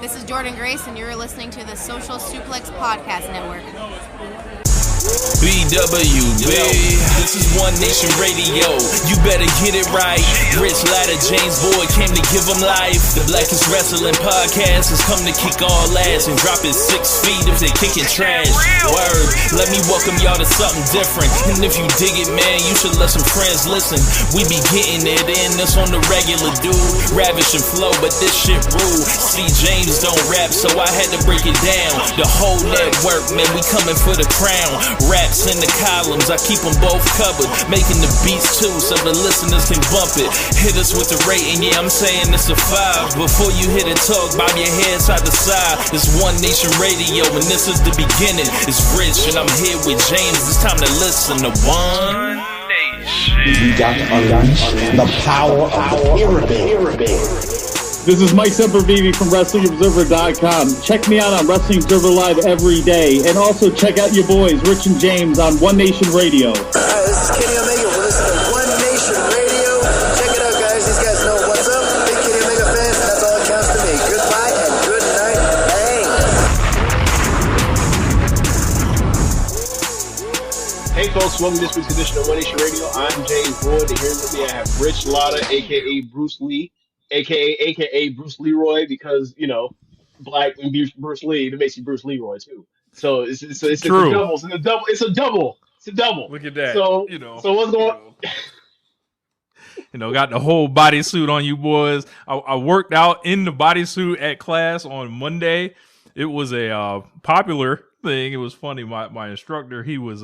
This is Jordan Grace, and you're listening to the Social Suplex Podcast Network. BWB, this is One Nation Radio. You better get it right. Rich Latta, James Boyd came to give them life. The Blackest Wrestling Podcast has come to kick all ass and drop it 6 feet if they kicking trash. Word, let me welcome y'all to something different. And if you dig it, man, you should let some friends listen. We be getting it in, this on the regular dude. Ravish and flow, but this shit rude. See, James don't rap, so I had to break it down. The whole network, man, we coming for the crown. Raps in the columns, I keep them both covered. Making the beats too, so the listeners can bump it. Hit us with the rating, yeah, I'm saying it's a 5. Before you hit it, talk, bob your head side to side. It's One Nation Radio, and this is the beginning. It's Rich, and I'm here with James. It's time to listen to One Nation. We got to unleash the power of the pyramid. This is Mike Sempervive from WrestlingObserver.com. Check me out on Wrestling Observer Live every day. And also check out your boys, Rich and James, on One Nation Radio. Hi, this is Kenny Omega. We're listening to One Nation Radio. Check it out, guys. These guys know what's up. Big Kenny Omega fans, and that's all that counts to me. Goodbye and good night. Hey folks, welcome to this week's edition of One Nation Radio. I'm James Boyd, and here with me I have Rich Latta, aka Bruce Lee, aka Bruce Leroy, because black and Bruce Lee, that makes you Bruce Leroy too. So it's True. a double. It's a double. Look at that. So what's going on? Got the whole bodysuit on you boys. I worked out in the bodysuit at class on Monday. It was a popular thing. It was funny. My instructor, he was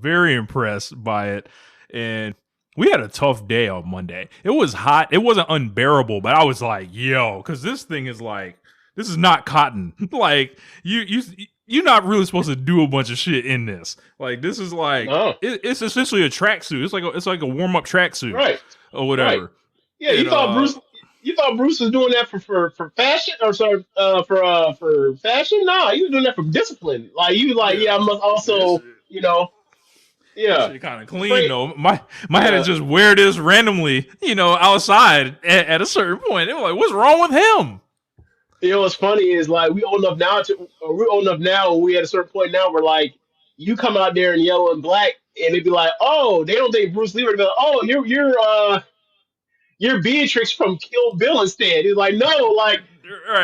very impressed by it, and we had a tough day on Monday. It was hot. It wasn't unbearable, but I was like, yo, because this thing is like, this is not cotton. Like, you're not really supposed to do a bunch of shit in this. Like, this is like, it's essentially a tracksuit. It's like a warm-up tracksuit. Right. Or whatever. Right. Yeah, you thought Bruce was doing that for fashion, or sorry, for fashion? Nah, he was doing that for discipline. Like, I must also, Yeah, kind of clean though. My had to just wear this randomly, outside at a certain point. They were like, "What's wrong with him?" What's funny is like we're old enough now. We at a certain point now where like you come out there in yellow and black, and they'd be like, "Oh, they don't think Bruce Lee would be like, oh, you're Beatrix from Kill Bill instead." He's like, "No, like."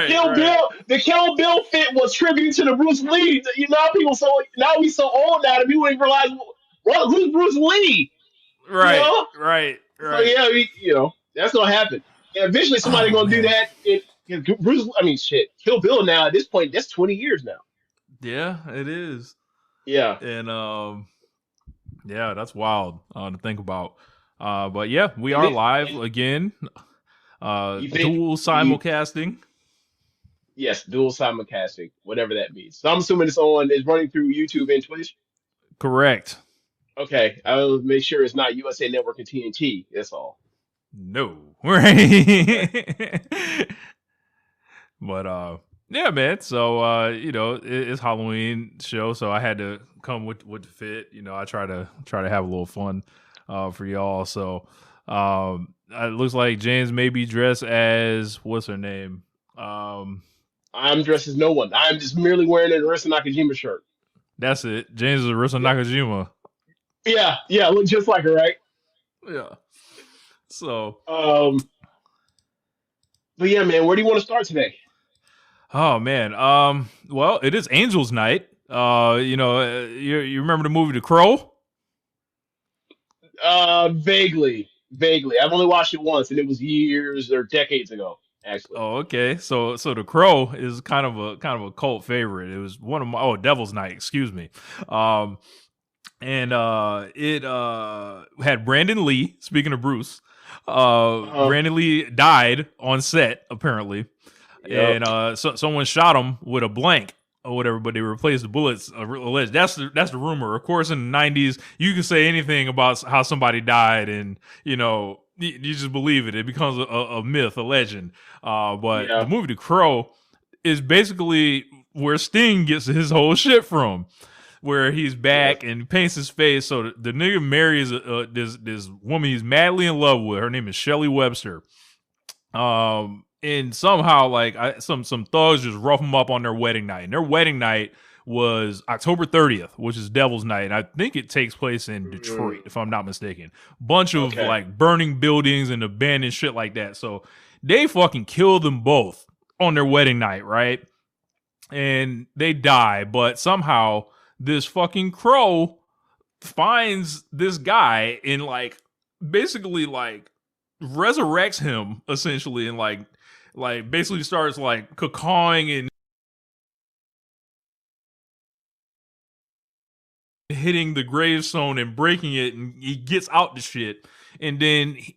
Bill, the Kill Bill fit was tribute to the Bruce Lee. Now we so old now that people ain't realize. Well, who's Bruce Lee? Right. So yeah, that's gonna happen. And eventually, somebody's gonna do that. Kill Bill now at this point, that's 20 years now. Yeah, it is. Yeah, and that's wild to think about. But yeah, we are live again. Dual simulcasting. Yes, dual simulcasting, whatever that means. So I'm assuming it's running through YouTube and Twitch. Correct. Okay, I will make sure it's not USA Network and TNT. That's all. No, right? But yeah, man. So it's Halloween show, so I had to come with the fit. I try to have a little fun for y'all. So it looks like James may be dressed as what's her name? I'm dressed as no one. I'm just merely wearing an Arisa Nakajima shirt. That's it. James is Arisa Nakajima. Yeah, look just like her, right? Yeah. So. But yeah, man, where do you want to start today? Oh man. Well, it is Angels Night. You remember the movie The Crow? Vaguely. I've only watched it once, and it was years or decades ago, actually. Oh, okay. So The Crow is kind of a cult favorite. It was one of my Devil's Night, excuse me. And it had Brandon Lee. Speaking of Bruce, Brandon Lee died on set apparently, and someone shot him with a blank or whatever, but they replaced the bullets. Alleged. That's the rumor. Of course, in the 90s, you can say anything about how somebody died, and you just believe it. It becomes a myth, a legend. But the movie The Crow is basically where Sting gets his whole shit from. Where he's back and paints his face. So the nigga marries this woman he's madly in love with. Her name is Shelley Webster. And and somehow like some thugs just rough them up on their wedding night. And their wedding night was October 30th, which is Devil's Night. And I think it takes place in Detroit, if I'm not mistaken. Bunch of like burning buildings and abandoned shit like that. So they fucking kill them both on their wedding night, right? And they die, but somehow this fucking crow finds this guy and like basically like resurrects him essentially, and like basically starts like cawing and hitting the gravestone and breaking it, and he gets out the shit, and then he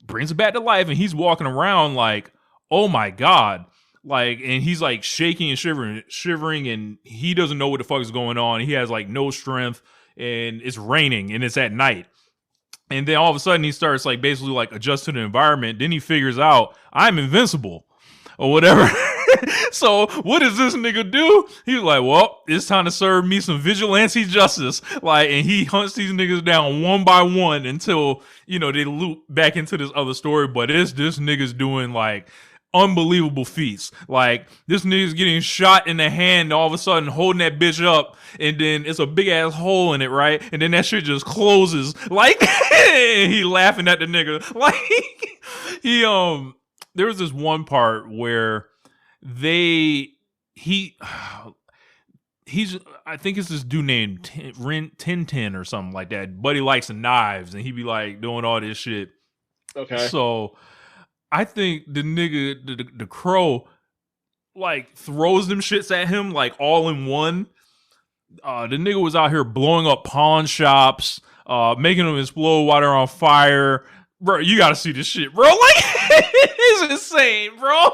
brings it back to life, and he's walking around like, oh my god, like, and he's like shaking and shivering, and he doesn't know what the fuck is going on. He has like no strength, and it's raining, and it's at night. And then all of a sudden he starts like basically like adjust to the environment. Then he figures out I'm invincible or whatever. So what does this nigga do? He's like, well, it's time to serve me some vigilante justice. Like, and he hunts these niggas down one by one until, you know, they loop back into this other story. But this nigga's doing like unbelievable feats. Like, this nigga's getting shot in the hand, all of a sudden holding that bitch up, and then it's a big ass hole in it, right? And then that shit just closes. Like, he laughing at the nigga. Like, he there was this one part where he's I think it's this dude named Tintin or something like that. But he likes the knives, and he be like doing all this shit. Okay. So I think the nigga, the crow, like throws them shits at him like all in one. The nigga was out here blowing up pawn shops, making them explode while they're on fire. Bro, you gotta see this shit, bro. Like, it's insane, bro.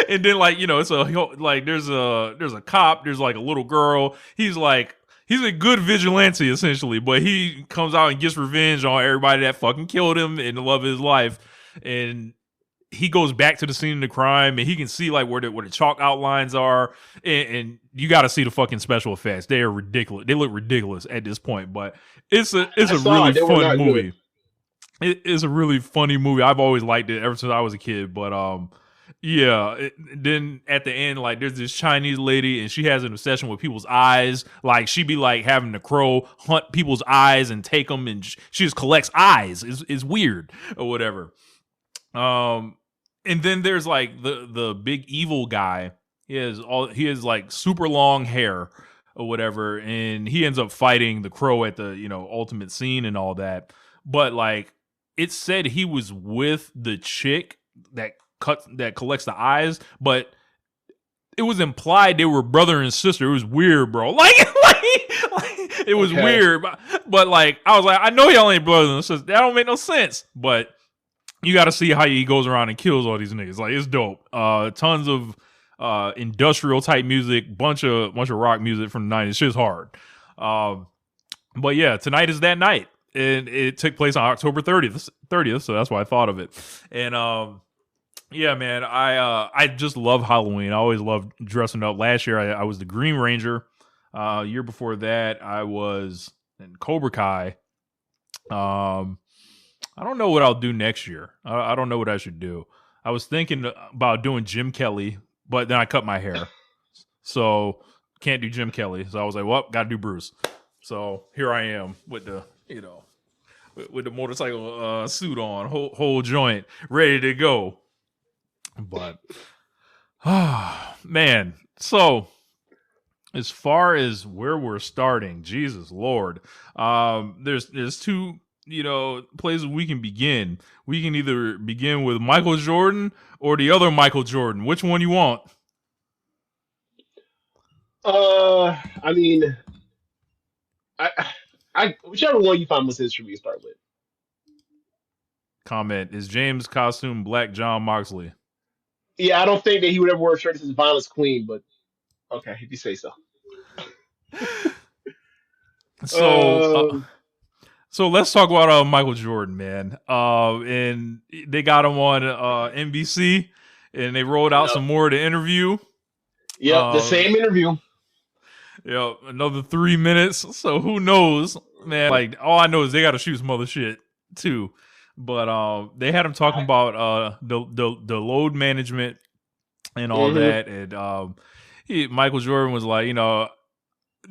And then, like, you know, it's there's a cop, there's like a little girl. He's a good vigilante essentially, but he comes out and gets revenge on everybody that fucking killed him in the love of his life. And he goes back to the scene of the crime, and he can see like where the chalk outlines are, and you got to see the fucking special effects. They are ridiculous. They look ridiculous at this point, but it's a really fun movie. It is a really funny movie. I've always liked it ever since I was a kid, but then at the end, like, there's this Chinese lady, and she has an obsession with people's eyes. Like, she be like having the crow hunt people's eyes and take them, and she just collects eyes. It's weird or whatever. And then there's like the big evil guy. He has like super long hair or whatever, and he ends up fighting the crow at the, you know, ultimate scene and all that. But like, it said he was with the chick that collects the eyes, but it was implied they were brother and sister. It was weird, bro. Like it was weird. But like, I was like, I know y'all ain't brothers and sisters. That don't make no sense. But you got to see how he goes around and kills all these niggas. Like, it's dope. Tons of industrial type music, bunch of rock music from the 90s. Shit's hard. But yeah, tonight is that night, and it took place on October 30th. So that's why I thought of it. And yeah, man, I just love Halloween. I always loved dressing up. Last year I was the Green Ranger. Year before that I was in Cobra Kai. I don't know what I'll do next year. I don't know what I should do. I was thinking about doing Jim Kelly, but then I cut my hair, so can't do Jim Kelly. So I was like, well, gotta do Bruce. So here I am with the, you know, with the motorcycle suit on, whole joint, ready to go. But man, so as far as where we're starting, Jesus Lord, there's two, you know, places we can begin. We can either begin with Michael Jordan or the other Michael Jordan. Which one you want? I mean, I whichever one you find most interesting, we start with. Comment: is James' costume Black John Moxley? Yeah, I don't think that he would ever wear a shirt that says Violence Queen, but okay, if you say so. So let's talk about Michael Jordan, man. And they got him on NBC, and they rolled out some more of the interview. Yep, the same interview. Yeah, another 3 minutes. So who knows, man? Like, all I know is they got to shoot some other shit too. But they had him talking about the load management and all that, and Michael Jordan was like,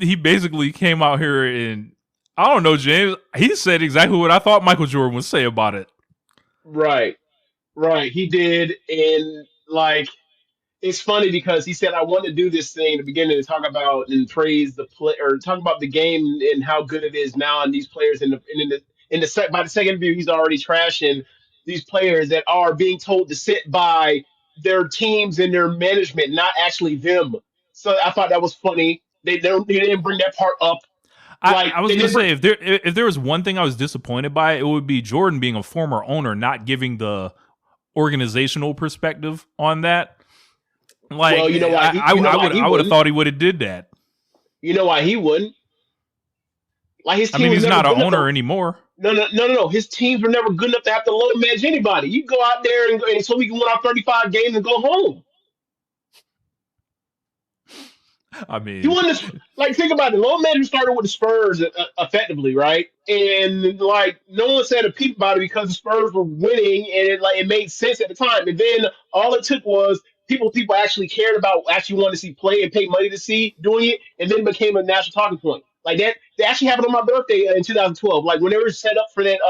he basically came out here and I don't know, James. He said exactly what I thought Michael Jordan would say about it. Right, right. He did, and like it's funny because he said I want to do this thing in the beginning to talk about and praise the play or talk about the game and how good it is now and these players by the second interview he's already trashing these players that are being told to sit by their teams and their management, not actually them. So I thought that was funny. They didn't bring that part up. I was gonna say if there was one thing I was disappointed by, it would be Jordan being a former owner, not giving the organizational perspective on that. Like, well, you know why? I would have thought he would have did that. You know why he wouldn't? Like his team he's not an owner anymore. No. His teams were never good enough to have to load manage anybody. You go out there and so we can win our 35 games and go home. I mean, he won this. Like, think about it. Load management started with the Spurs effectively, right? And like, no one said a peep about it because the Spurs were winning, and it made sense at the time. And then all it took was people actually cared about, actually wanted to see play and pay money to see doing it, and then it became a national talking point. Like that, they actually happened on my birthday in 2012. Like when they were set up for that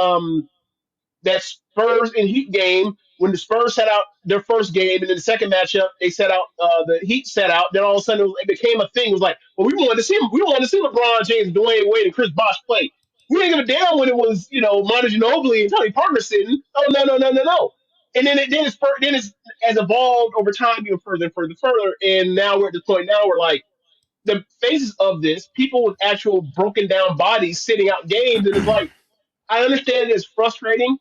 Spurs and Heat game, when the Spurs set out their first game, and then the second matchup they set out, the Heat set out. Then all of a sudden it became a thing. It was like, well, we wanted to see LeBron James, Dwayne Wade, and Chris Bosh play. We didn't give a damn when it was Manu Ginobili and Tony Parker sitting. Oh no. And then it's has evolved over time even further and further. And now we're at the point now where like the faces of this people with actual broken down bodies sitting out games, and it's like I understand it's frustrating,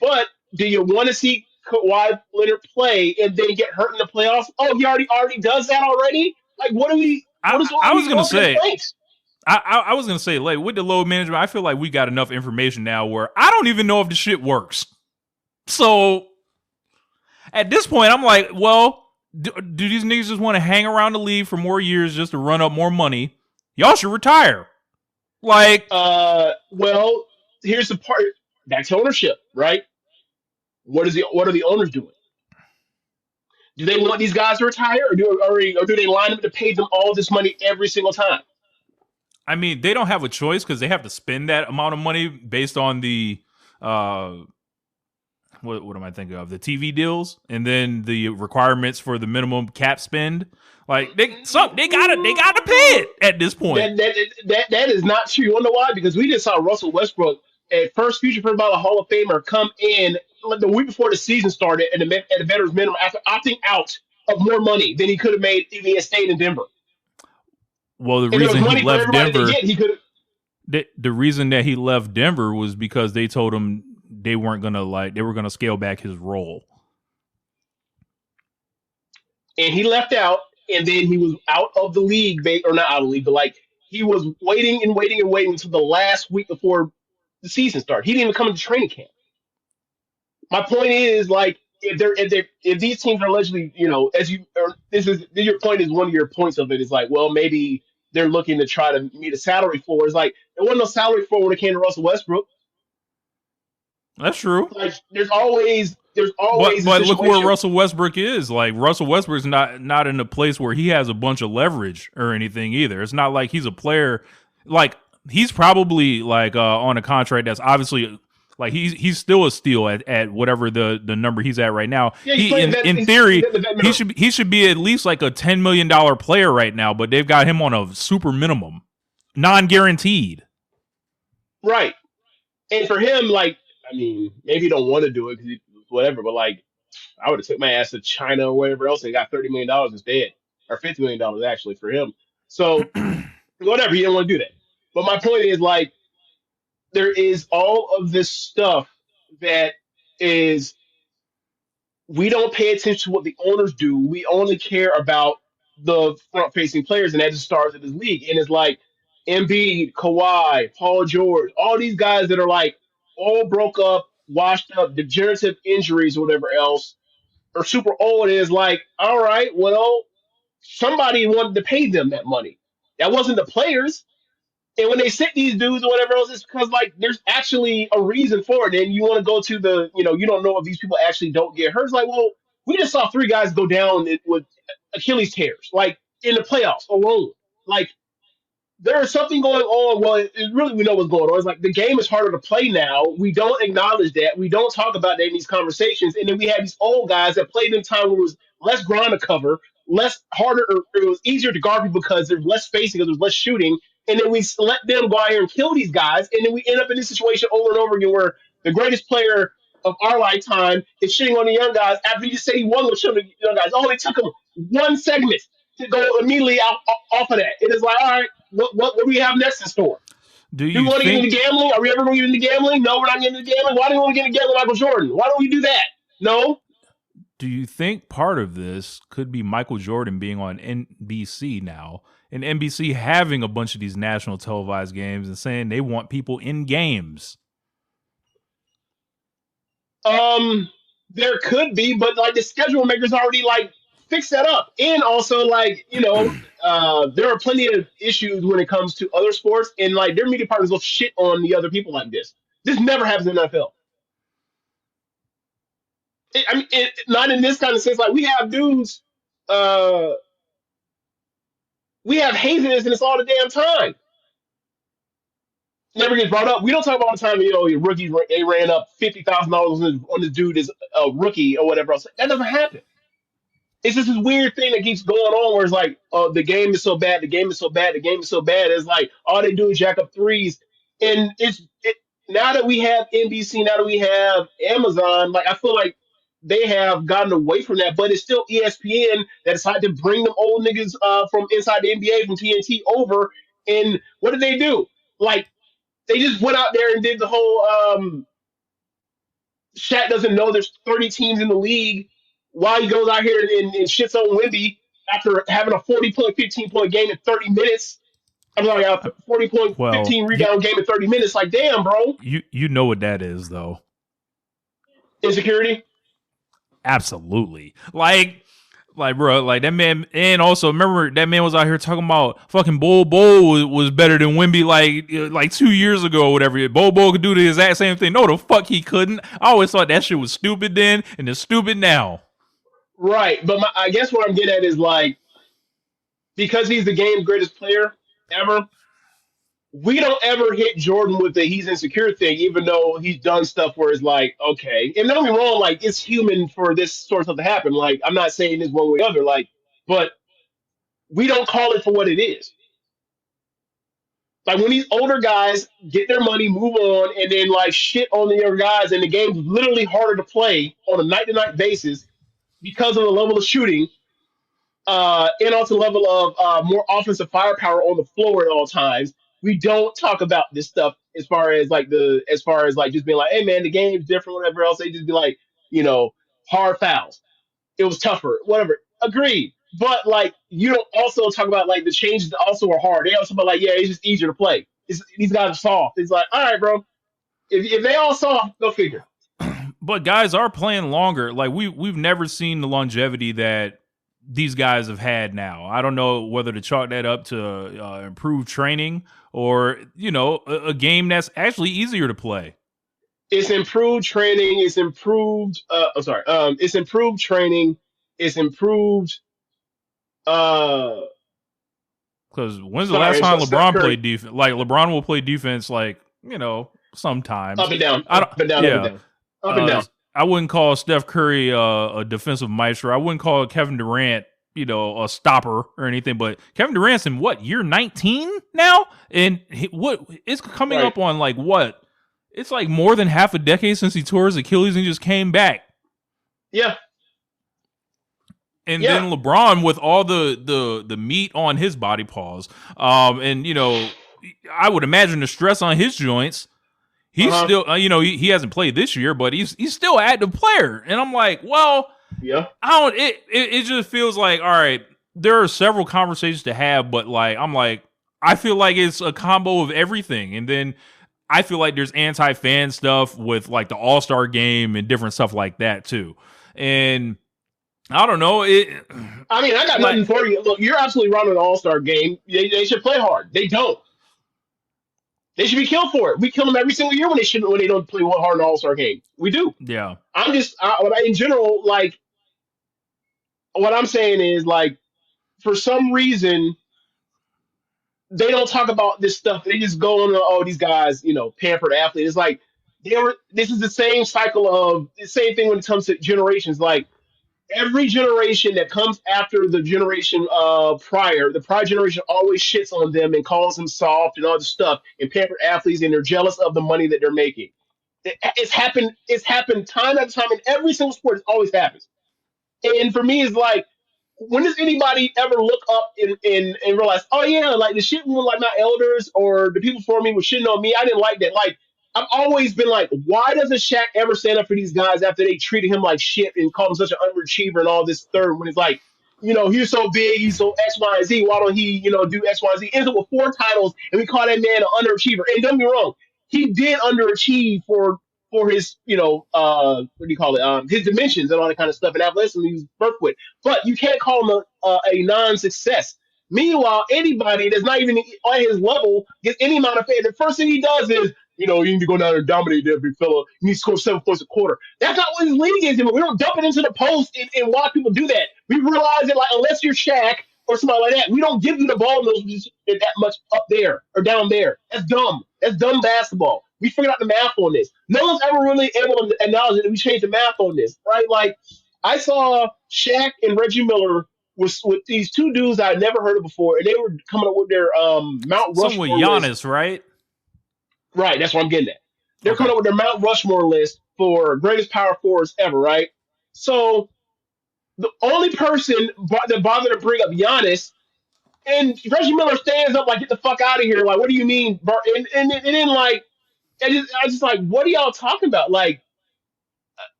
but do you want to see Kawhi Leonard play and then get hurt in the playoffs? Oh, he already does that already. Like, what do we? I was gonna say. I was gonna say, like, with the load management, I feel like we got enough information now where I don't even know if the shit works. So at this point, I'm like, well, do these niggas just want to hang around the league for more years just to run up more money? Y'all should retire. Like, well, here's the part. Back to ownership, right? What are the owners doing? Do they want these guys to retire, or do they line up to pay them all this money every single time? I mean, they don't have a choice because they have to spend that amount of money based on the what am I thinking of? The TV deals and then the requirements for the minimum cap spend. Like they gotta pay it at this point. That is not true. You wanna know why? Because we just saw Russell Westbrook, a first future about a Hall of Famer, come in the week before the season started at a veteran's minimum after opting out of more money than he could have made if he had stayed in Denver. Well, the reason he left Denver, the reason that he left Denver was because they told him they were gonna scale back his role, and he left out, and then he was out of the league, or not out of the league, but like he was waiting until the last week before the season started. He didn't even come into training camp. My point is, like, if these teams are allegedly, your point is one of your points of it is like, well, maybe they're looking to try to meet a salary floor. It's like there wasn't no salary floor when it came to Russell Westbrook. That's true. Like there's always. But look where Russell Westbrook is. Like Russell Westbrook's not in a place where he has a bunch of leverage or anything either. It's not like he's a player. Like he's probably like on a contract that's obviously. Like he's still a steal at whatever the number he's at right now. Yeah, in theory, he should be at least like a $10 million player right now, but they've got him on a super minimum, non-guaranteed. Right, and for him, like, I mean, maybe he don't want to do it because whatever, but like, I would have took my ass to China or whatever else and got $30 million instead, or $50 million actually for him. So whatever, he didn't want to do that. But my point is like. There is all of this stuff that is we don't pay attention to what the owners do. We only care about the front-facing players, and that just stars of this league. And it's like Embiid, Kawhi, Paul George, all these guys that are like all broke up, washed up, degenerative injuries or whatever else, are super old. And it's like, all right, well, somebody wanted to pay them that money. That wasn't the players. And when they sit these dudes or whatever else, it's because like there's actually a reason for it. And you want to go to the, you don't know if these people actually don't get hurt. It's like, well, we just saw three guys go down with Achilles tears, like in the playoffs alone. Like there is something going on. Well, really, we know what's going on. It's like the game is harder to play now. We don't acknowledge that. We don't talk about that in these conversations. And then we have these old guys that played in a time where it was less ground to cover, less harder, or it was easier to guard people because there's less spacing, because there's less shooting. And then we let them go out here and kill these guys. And then we end up in this situation over and over again where the greatest player of our lifetime is shitting on the young guys after he just said he won with the young guys. Oh, it took him one segment to go immediately off of that. It is like, all right, what do we have next in store? Do we want to get into gambling? Are we ever going to get into gambling? No, we're not getting into gambling. Why do we want to get into gambling, Michael Jordan? Why don't we do that? No. Do you think part of this could be Michael Jordan being on NBC now, and NBC having a bunch of these national televised games and saying they want people in games? There could be, but like the schedule makers already like fix that up. And also like, there are plenty of issues when it comes to other sports, and like their media partners will shit on the other people like this. This never happens in the NFL. Not in this kind of sense. Like we have dudes, we have haziness, and it's all the damn time. Never gets brought up. We don't talk about all the time. Your rookies they ran up $50,000 on this dude is a rookie or whatever else. That doesn't happen. It's just this weird thing that keeps going on where it's like, oh, the game is so bad, the game is so bad, the game is so bad. It's like all they do is jack up threes, and now that we have NBC, now that we have Amazon, like I feel like they have gotten away from that, but it's still ESPN that decided to bring them old niggas from inside the NBA from TNT over. And what did they do? Like they just went out there and did the whole Shaq doesn't know there's 30 teams in the league while he goes out here and shits on Wemby after having a 40-point, 15-point game in 30 minutes. I'm sorry, a 40-point, 15 rebound game in 30 minutes. Like, damn, bro. You know what that is, though. Insecurity? Absolutely. Like, bro, like that man, and also remember that man was out here talking about fucking Bol was better than Wemby like 2 years ago or whatever. Bol could do the exact same thing. No, the fuck he couldn't. I always thought that shit was stupid then, and it's stupid now. Right, but I guess what I'm getting at is like, because he's the game's greatest player ever, we don't ever hit Jordan with the he's insecure thing, even though he's done stuff where it's like, okay, and don't get me wrong, like it's human for this sort of stuff to happen. Like I'm not saying this one way or the other, like, but we don't call it for what it is. Like when these older guys get their money, move on, and then like shit on the younger guys, and the game's literally harder to play on a night-to-night basis because of the level of shooting, and also the level of more offensive firepower on the floor at all times. We don't talk about this stuff as far as like just being like, hey man, the game's different, whatever else. They just be like, hard fouls. It was tougher, whatever. Agreed. But like you don't also talk about like the changes that also are hard. They also talk about like, yeah, it's just easier to play. These guys are soft. It's like, all right, bro. If they all soft, go figure. But guys are playing longer. Like we've never seen the longevity that these guys have had now. I don't know whether to chalk that up to improved training or, a game that's actually easier to play. It's improved training. It's improved. It's improved training. It's improved. Because when's the last time LeBron played defense? Like LeBron will play defense, like sometimes up and down, up and down, up and down. I wouldn't call Steph Curry a defensive maestro. I wouldn't call Kevin Durant, a stopper or anything. But Kevin Durant's in year 19 now, and it's coming up on like what? It's like more than half a decade since he tore his Achilles and just came back. Yeah. And then LeBron with all the meat on his body, pause. And I would imagine the stress on his joints. He's still, he hasn't played this year, but he's still an active player. And I'm like, well, yeah, it just feels like, all right, there are several conversations to have, but like, I feel like it's a combo of everything. And then I feel like there's anti-fan stuff with like the All-Star game and different stuff like that too. And I don't know. I got nothing for you. Look, you're absolutely wrong with the All-Star game. They should play hard. They don't. They should be killed for it. We kill them every single year when they don't play one hard in All-Star game. We do. Yeah. In general, like what I'm saying is like for some reason they don't talk about this stuff. They just go on, oh, these guys, pampered athletes. It's like this is the same cycle of the same thing when it comes to generations. Like every generation that comes after the generation prior, the prior generation always shits on them and calls them soft and all this stuff and pampered athletes, and they're jealous of the money that they're making. It's happened. It's happened time after time in every single sport. It always happens. And for me, it's like, when does anybody ever look up and realize, oh yeah, like the shit with like my elders or the people before me was shitting on me. I didn't like that. Like I've always been like, why doesn't Shaq ever stand up for these guys after they treated him like shit and called him such an underachiever and all this third when it's like, he's so big, he's so X, Y, and Z. Why don't he, do X, Y, and Z? Ends up with 4 titles and we call that man an underachiever. And don't get me wrong, he did underachieve for his, what do you call it? His dimensions and all that kind of stuff and athleticism he was birthed with. But you can't call him a non-success. Meanwhile, anybody that's not even on his level gets any amount of fame. The first thing he does is, you need to go down there and dominate that big fella. You need to score 7 points a quarter. That's not what his league is. We don't dump it into the post and watch people do that. We realize that, like, unless you're Shaq or somebody like that, we don't give you the ball that much up there or down there. That's dumb. That's dumb basketball. We figured out the math on this. No one's ever really able to acknowledge that we changed the math on this, right? Like, I saw Shaq and Reggie Miller with these 2 dudes I had never heard of before, and they were coming up with their Mount Rushmore Some with Giannis, list. right? Right, that's what I'm getting at. They're coming up with their Mount Rushmore list for greatest power forwards ever, right? So the only person that bothered to bring up Giannis, and Reggie Miller stands up like, get the fuck out of here. Like, what do you mean? And then, like, I just like, what are y'all talking about? Like,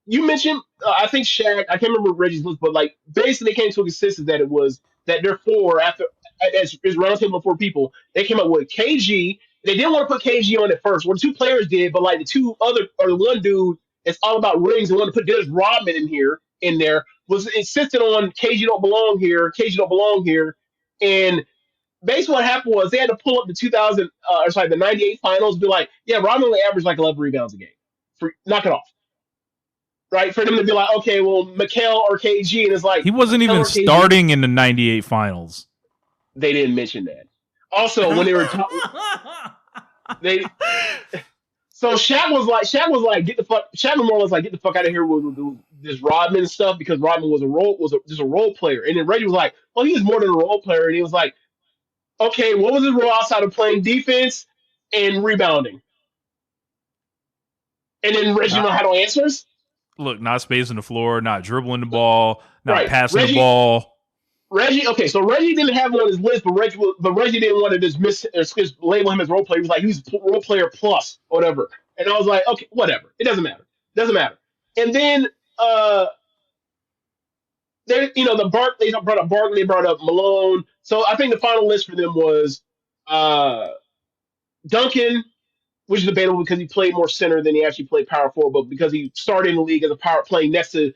you mentioned, I think Shaq, I can't remember Reggie's list, but like, basically they came to a consensus that it was that there 4 after, as round table of 4 people, they came up with KG. They didn't want to put KG on it first. Well, the 2 players did, but like the 2 other, or the one dude that's all about rings and wanted to put Dennis Rodman in there, was insistent on KG don't belong here, KG don't belong here. And basically what happened was they had to pull up the the 98 finals and be like, yeah, Rodman only averaged like 11 rebounds a game. Knock it off. Right? For them to be like, okay, well, Mikal or KG, and it's like, he wasn't even starting in the 98 finals. They didn't mention that. Also, when they were so Shaq was like, get the fuck. Shaq Memorial was like, get the fuck out of here with this Rodman stuff, because Rodman was just a role player, and then Reggie was like, well, he was more than a role player, and he was like, okay, what was his role outside of playing defense and rebounding? And then Reggie had no answers. Look, not spacing the floor, not dribbling the ball, not passing Reggie, the ball. Reggie, okay, so Reggie didn't have one on his list, but Reggie didn't want to just label him as role player. He was like, he was role player plus, whatever. And I was like, okay, whatever. It doesn't matter. And then they brought up Barkley, they brought up Malone. So I think the final list for them was Duncan, which is debatable because he played more center than he actually played power forward, but because he started in the league as a power playing next to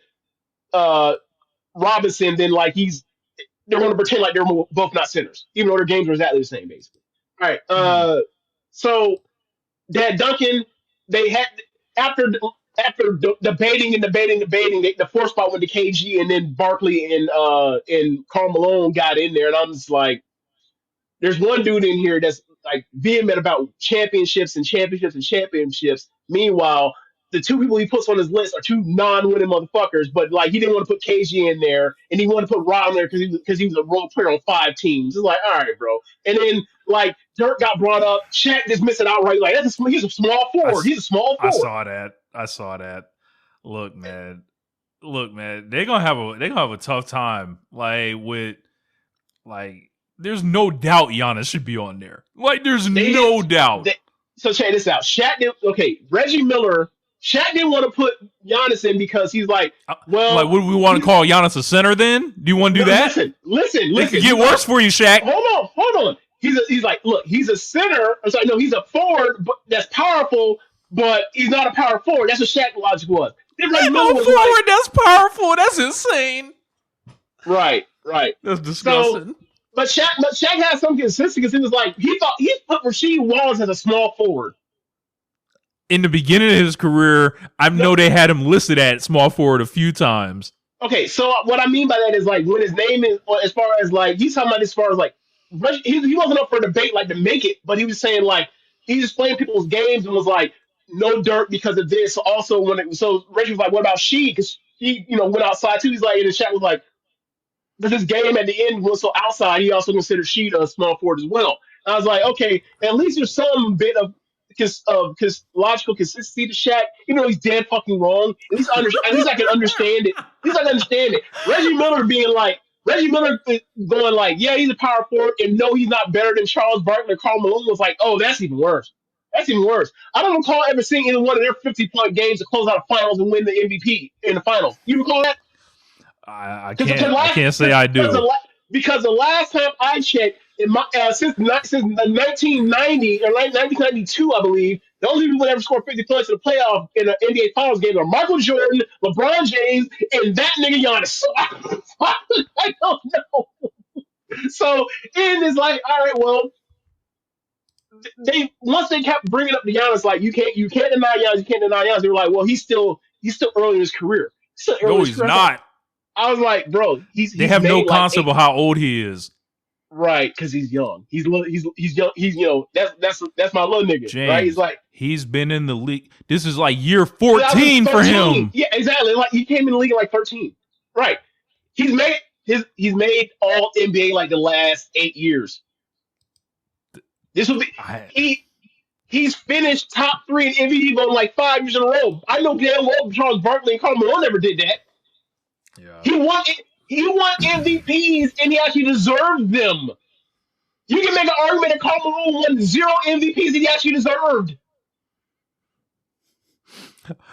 Robinson, then like they're going to pretend like they're both not centers, even though their games were exactly the same, basically. All right. So they had Duncan. They had after debating, the 4 spot went to KG, and then Barkley and Karl Malone got in there, and I'm just like, there's one dude in here that's like vehement about championships. Meanwhile, the 2 people he puts on his list are 2 non-winning motherfuckers. But like, he didn't want to put KG in there, and he wanted to put Rod in there because he was a role player on 5 teams. It's like, all right, bro. And then like Dirk got brought up, Shaq dismissed it outright. Like, he's a small forward. He's a small forward. I saw that. Look, man, they're gonna have a tough time. There's no doubt Giannis should be on there. Like, there's no doubt. So check this out. Reggie Miller. Shaq didn't want to put Giannis in because he's like, well, like, would we want to call Giannis a center then? Do you want to do that? Listen. It could get worse for you, Shaq. Hold on. He's like, look, he's a center. I'm sorry, no, he's a forward, but that's powerful, but he's not a power forward. That's what Shaq logic was. That's powerful. That's insane. Right. That's disgusting. But Shaq had some consistency because he was like he put Rasheed Wallace as a small forward. In the beginning of his career, I know they had him listed at small forward a few times. Okay, so what I mean by that is like when his name is, as far as like he's talking about as far as like he wasn't up for debate like to make it, but he was saying like he just playing people's games and was like no dirt because of this. So also so Reggie was like, what about she? Because she went outside too. He's like, and the chat was like, because his game at the end was so outside, he also considered Sheet a small forward as well. I was like, okay, at least there's some bit of logical consistency to Shaq, even though he's dead fucking wrong. At least I can understand it. At least I can understand it. Reggie Miller going like, yeah, he's a power forward, and no, he's not better than Charles Barkley or Karl Malone was like, oh, that's even worse. That's even worse. I don't recall ever seeing either one of their 50-point games to close out a finals and win the MVP in the finals. You recall that? I can't say I do. Because the last time I checked, since 1990 or 1992, I believe, the only people that ever scored 50 points in the playoff in an NBA Finals game are Michael Jordan, LeBron James, and that nigga Giannis. I don't know. So and it's like, all right, well, once they kept bringing up the Giannis, like you can't deny Giannis. They were like, well, he's still early in his career. No, he's not. I was like, bro, they have no concept of how old he is. Right, because he's young. He's young. That's my little nigga. James, right? He's like, he's been in the league. This is like year 14 for him. Yeah, exactly. Like he came in the league at like 13. Right. He's made all NBA like the last 8 years. This will be he's finished top 3 in MVP voting like 5 years in a row. I know damn well Charles Barkley and Karl Malone never did that. Yeah. He won MVPs and he actually deserved them. You can make an argument that Karl Malone won 0 MVPs that he actually deserved.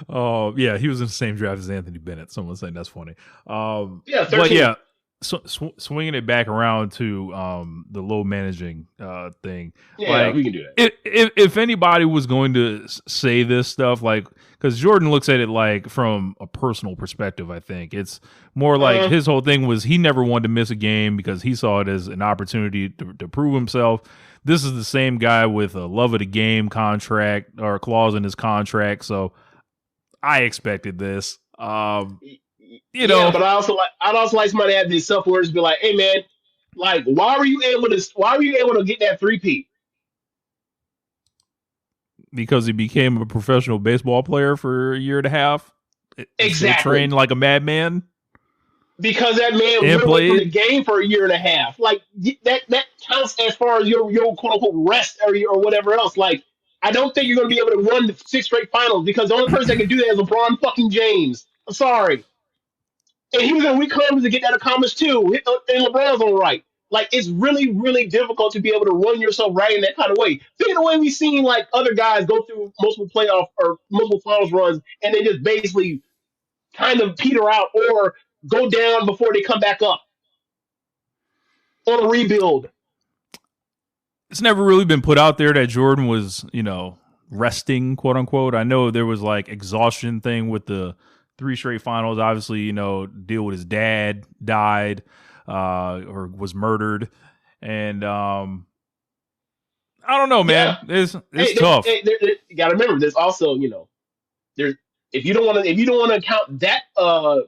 Oh, yeah, he was in the same draft as Anthony Bennett. Someone's saying that's funny. Yeah, 13. But yeah, so swinging it back around to the low managing thing. Yeah, like, we can do that. If anybody was going to say this stuff, like, because Jordan looks at it like from a personal perspective, I think it's more like his whole thing was he never wanted to miss a game because he saw it as an opportunity to prove himself. This is the same guy with a love of the game contract or a clause in his contract, so I expected this. But I'd also like somebody to have these self words, be like, "Hey, man, like, why were you able to get that 3-peat?" Because he became a professional baseball player for a year and a half. Exactly. Trained like a madman. Because that man went away from the game for a year and a half. Like that counts as far as your quote unquote rest or whatever else. Like, I don't think you're going to be able to run the 6 straight finals because the only person that can do that is LeBron fucking James. I'm sorry. And he was in weak conference to get that accomplished too. And LeBron's all right. Like, it's really, really difficult to be able to run yourself right in that kind of way. Think of the way we've seen like other guys go through multiple playoff or multiple finals runs and they just basically kind of peter out or go down before they come back up on a rebuild. It's never really been put out there that Jordan was, resting, quote unquote. I know there was like exhaustion thing with the 3 straight finals. Obviously, deal with his dad died or was murdered. And I don't know, man. Yeah. It's tough. You gotta remember, there's also, there's if you don't want to count that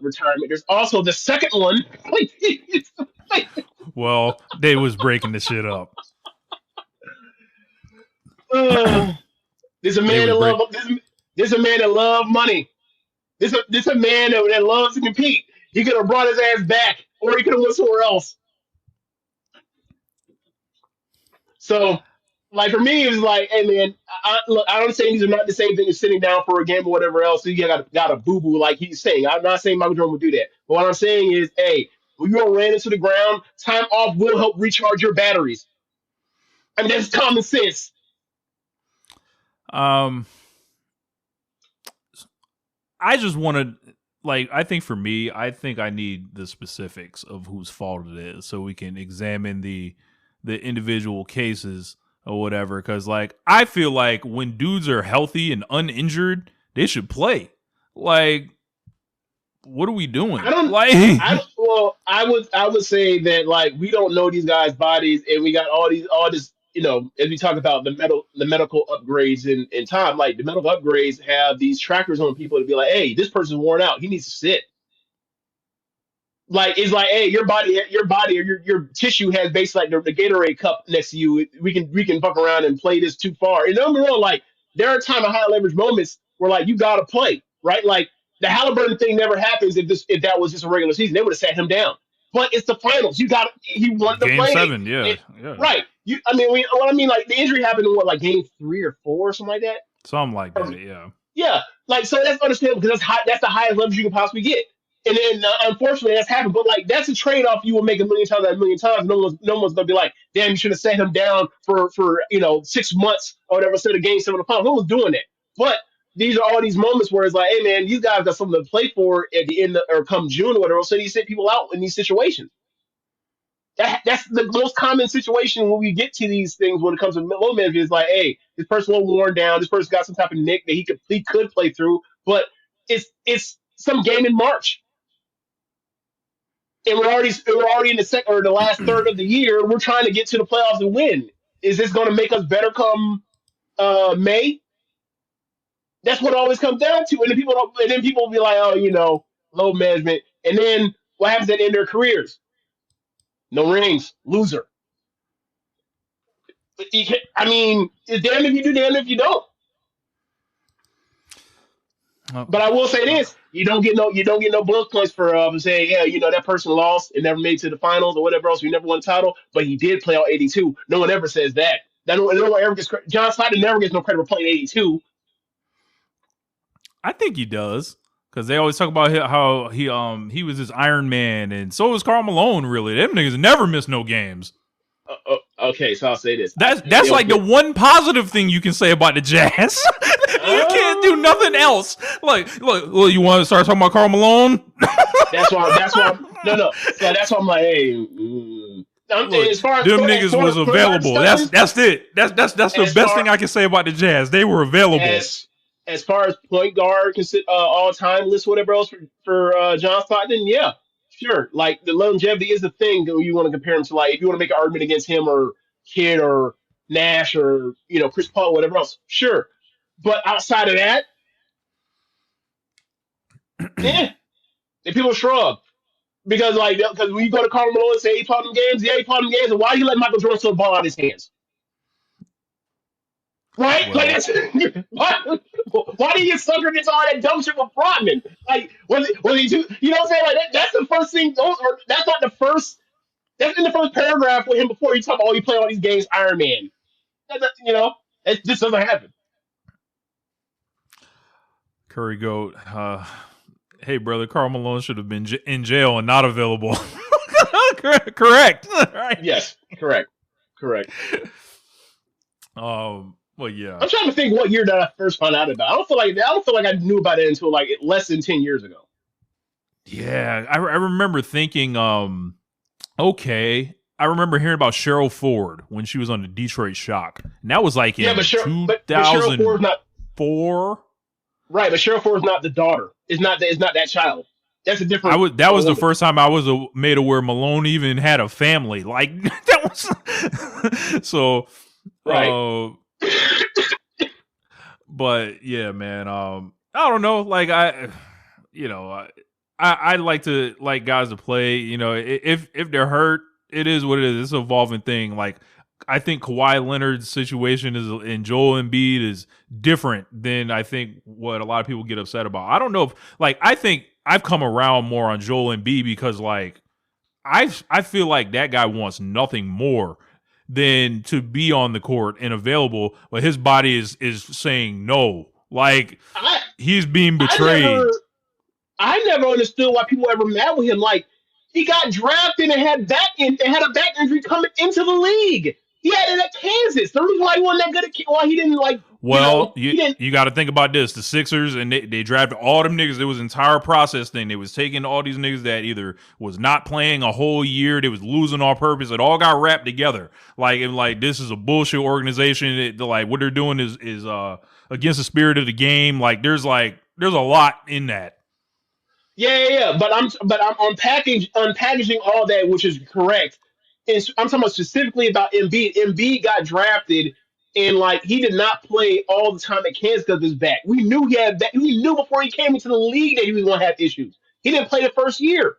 retirement, there's also the second one. Well, they was breaking the shit up. There's a man that loves money. This a man that loves to compete. He could have brought his ass back, or he could have went somewhere else. So, like, for me, it was like, hey man, look, I don't say these are not the same thing as sitting down for a game or whatever else. So you got a boo boo like he's saying. I'm not saying Michael Jordan would do that, but what I'm saying is, hey, when you are ran into the ground, time off will help recharge your batteries. I mean, that's common sense. I just want to, I think for me, I think I need the specifics of whose fault it is so we can examine the individual cases or whatever. Because, I feel like when dudes are healthy and uninjured, they should play. What are we doing? Well, I would say that like we don't know these guys' bodies, and we got all this. As we talk about the medical upgrades in time, like the medical upgrades have these trackers on people to be like, hey, this person's worn out, he needs to sit. Like it's like, hey, your body or your tissue has basically like the Gatorade cup next to you. We can fuck around and play this too far. And don't be wrong, like there are time of high leverage moments where like you gotta play, right? Like the Halliburton thing never happens if that was just a regular season. They would have sat him down. But it's the finals. He wanted to Game play. 7, yeah, It- yeah, right. What I mean, like the injury happened in what, like game 3 or 4 or something like that. something like that. Yeah, Yeah, like so that's understandable because that's high. That's the highest leverage you can possibly get. And then unfortunately that's happened. But like that's a trade off you will make a million times out of a million times. No one's gonna be like, damn, you should have set him down for 6 months or whatever instead of game 7 of the final. No one's doing that. But these are all these moments where it's like, hey man, these guys got something to play for at the end or come June or whatever. So you send people out in these situations. That's the most common situation when we get to these things when it comes to low management. Is like, hey, this person a little worn down. This person's got some type of nick that he could play through, but it's some game in March, and we're already in the second or the last third of the year. We're trying to get to the playoffs and win. Is this going to make us better come May? That's what it always comes down to. And then people will be like, oh, low management, and then what happens at the end of their careers? No rings, loser. I mean, it's damn if you do, damn if you don't. Oh, But I will say this: you don't get no bonus points for saying, yeah, that person lost and never made it to the finals or whatever else. We never won a title, but he did play all 82. No one ever says that. No one ever gets credit. John Snyder never gets no credit for playing 82. I think he does because they always talk about how he was this Iron Man, and so was Karl Malone. Really, them niggas never miss no games. Okay, so I'll say this: That's like the one positive thing you can say about the Jazz. You can't do nothing else. Like, look, you want to start talking about Karl Malone? That's why. No. So that's why I'm like, hey. Look, as far as them as niggas far was as available. stuff, That's it. That's the as best far- thing I can say about the Jazz. They were available. as far as point guard all time list, whatever else for John Stockton, yeah, sure. Like the longevity is the thing that you want to compare him to. Like if you want to make an argument against him or Kidd or Nash or Chris Paul, whatever else, sure. But outside of that, yeah, the people shrug because when you go to Karl Malone and say he played them games, yeah, he played them games, and why you let Michael Jordan throw the ball out of his hands? Right? Well, Why do you sucker into all that dumb shit with Brodman? Like, was he too? You know what I'm saying? Like, that's the first thing. That's not the first. That's in the first paragraph with him before he talk about, you play all these games, Iron Man. It just doesn't happen. Curry Goat. Hey, brother, Karl Malone should have been in jail and not available. Correct. Right. Yes, correct. Well, yeah. I'm trying to think what year that I first found out about. I don't feel like I knew about it until like less than 10 years ago. Yeah, I remember thinking, okay. I remember hearing about Cheryl Ford when she was on the Detroit Shock. And that was like in But Cheryl Ford's 2004. not right. But Cheryl Ford's not the daughter. It's not that child. That's a different. That was the first time I was made aware Malone even had a family. Like that was so. Right. But yeah, man. I don't know. Like I like to like guys to play. If they're hurt, it is what it is. It's an evolving thing. Like I think Kawhi Leonard's situation and Joel Embiid is different than I think what a lot of people get upset about. I don't know if I think I've come around more on Joel Embiid because I feel like that guy wants nothing more than to be on the court and available, but his body is saying no. Like he's being betrayed. I never understood why people were ever mad with him. Like he got drafted and had a back injury coming into the league. He had it at Kansas. The reason why he wasn't that good at why he didn't like. Well, you got to think about this. The Sixers, and they drafted all them niggas. It was an entire process thing. They was taking all these niggas that either was not playing a whole year, they was losing on purpose. It all got wrapped together. This is a bullshit organization. What they're doing is against the spirit of the game. There's a lot in that. Yeah. But I'm unpackaging all that, which is correct. I'm talking about specifically about Embiid. Embiid got drafted, and like he did not play all the time at Kansas because of his back. We knew he had back. We knew before he came into the league that he was going to have issues. He didn't play the first year,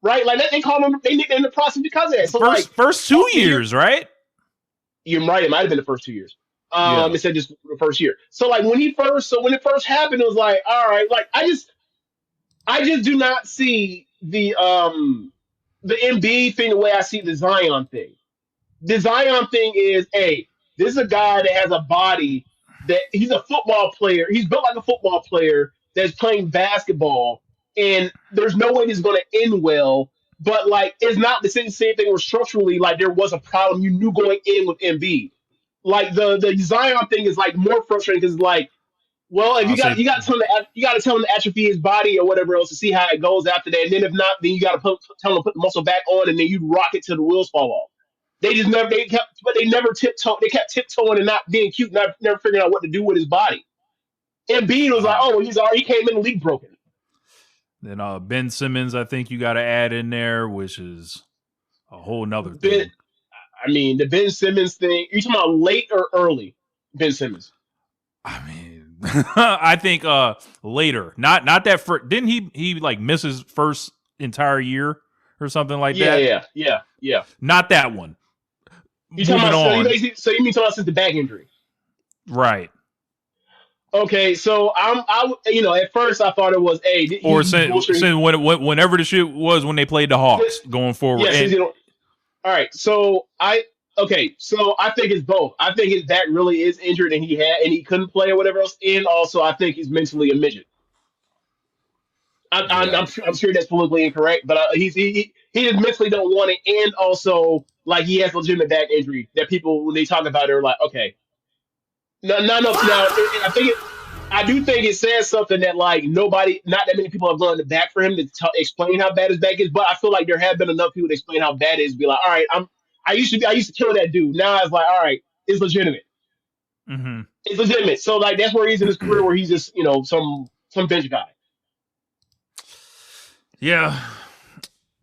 right? Like that, they called him. They nicknamed him the process because of that. So like First 2 years, right? you're right. It might have been the first 2 years. Yeah. Instead of just the first year. So like when it first happened, it was like, all right, like I just do not see the Embiid thing the way I see the Zion thing. The Zion thing is, hey, this is a guy that has a body that he's a football player. He's built like a football player that's playing basketball, and there's no way he's going to end well. But like, it's not the same thing where structurally, like there was a problem you knew going in with Embiid. Like the Zion thing is like more frustrating because like, well, if I'll say you got to tell him to atrophy his body or whatever else to see how it goes after that. And then if not, then you got to tell him to put the muscle back on, and then you rock it till the wheels fall off. They never tiptoe. They kept tiptoeing and not being cute, never figuring out what to do with his body. And Embiid was like, oh, he came in the league broken. Then Ben Simmons, I think you got to add in there, which is a whole nother thing. The Ben Simmons thing. You talking about late or early? Ben Simmons. I mean, I think later. Not that first. Didn't he like miss his first entire year or something like that? Yeah. Not that one. You talking about so you mean talking about since the back injury? Right. Okay, so at first I thought it was whenever the shit was when they played the Hawks going forward. All right, so I think it's both. I think his back really is injured and he couldn't play or whatever else. And also I think he's mentally a midget. I'm sure that's politically incorrect, but he just mentally don't want it, and also like he has legitimate back injury that people when they talk about it are like, okay, no. I do think it says something that like not that many people have gone to bat for him to explain how bad his back is, but I feel like there have been enough people to explain how bad it is. Be like, all right, I used to kill that dude. Now it's like, all right, it's legitimate. Mm-hmm. It's legitimate. So like that's where he's in his career where he's just some bench guy. Yeah.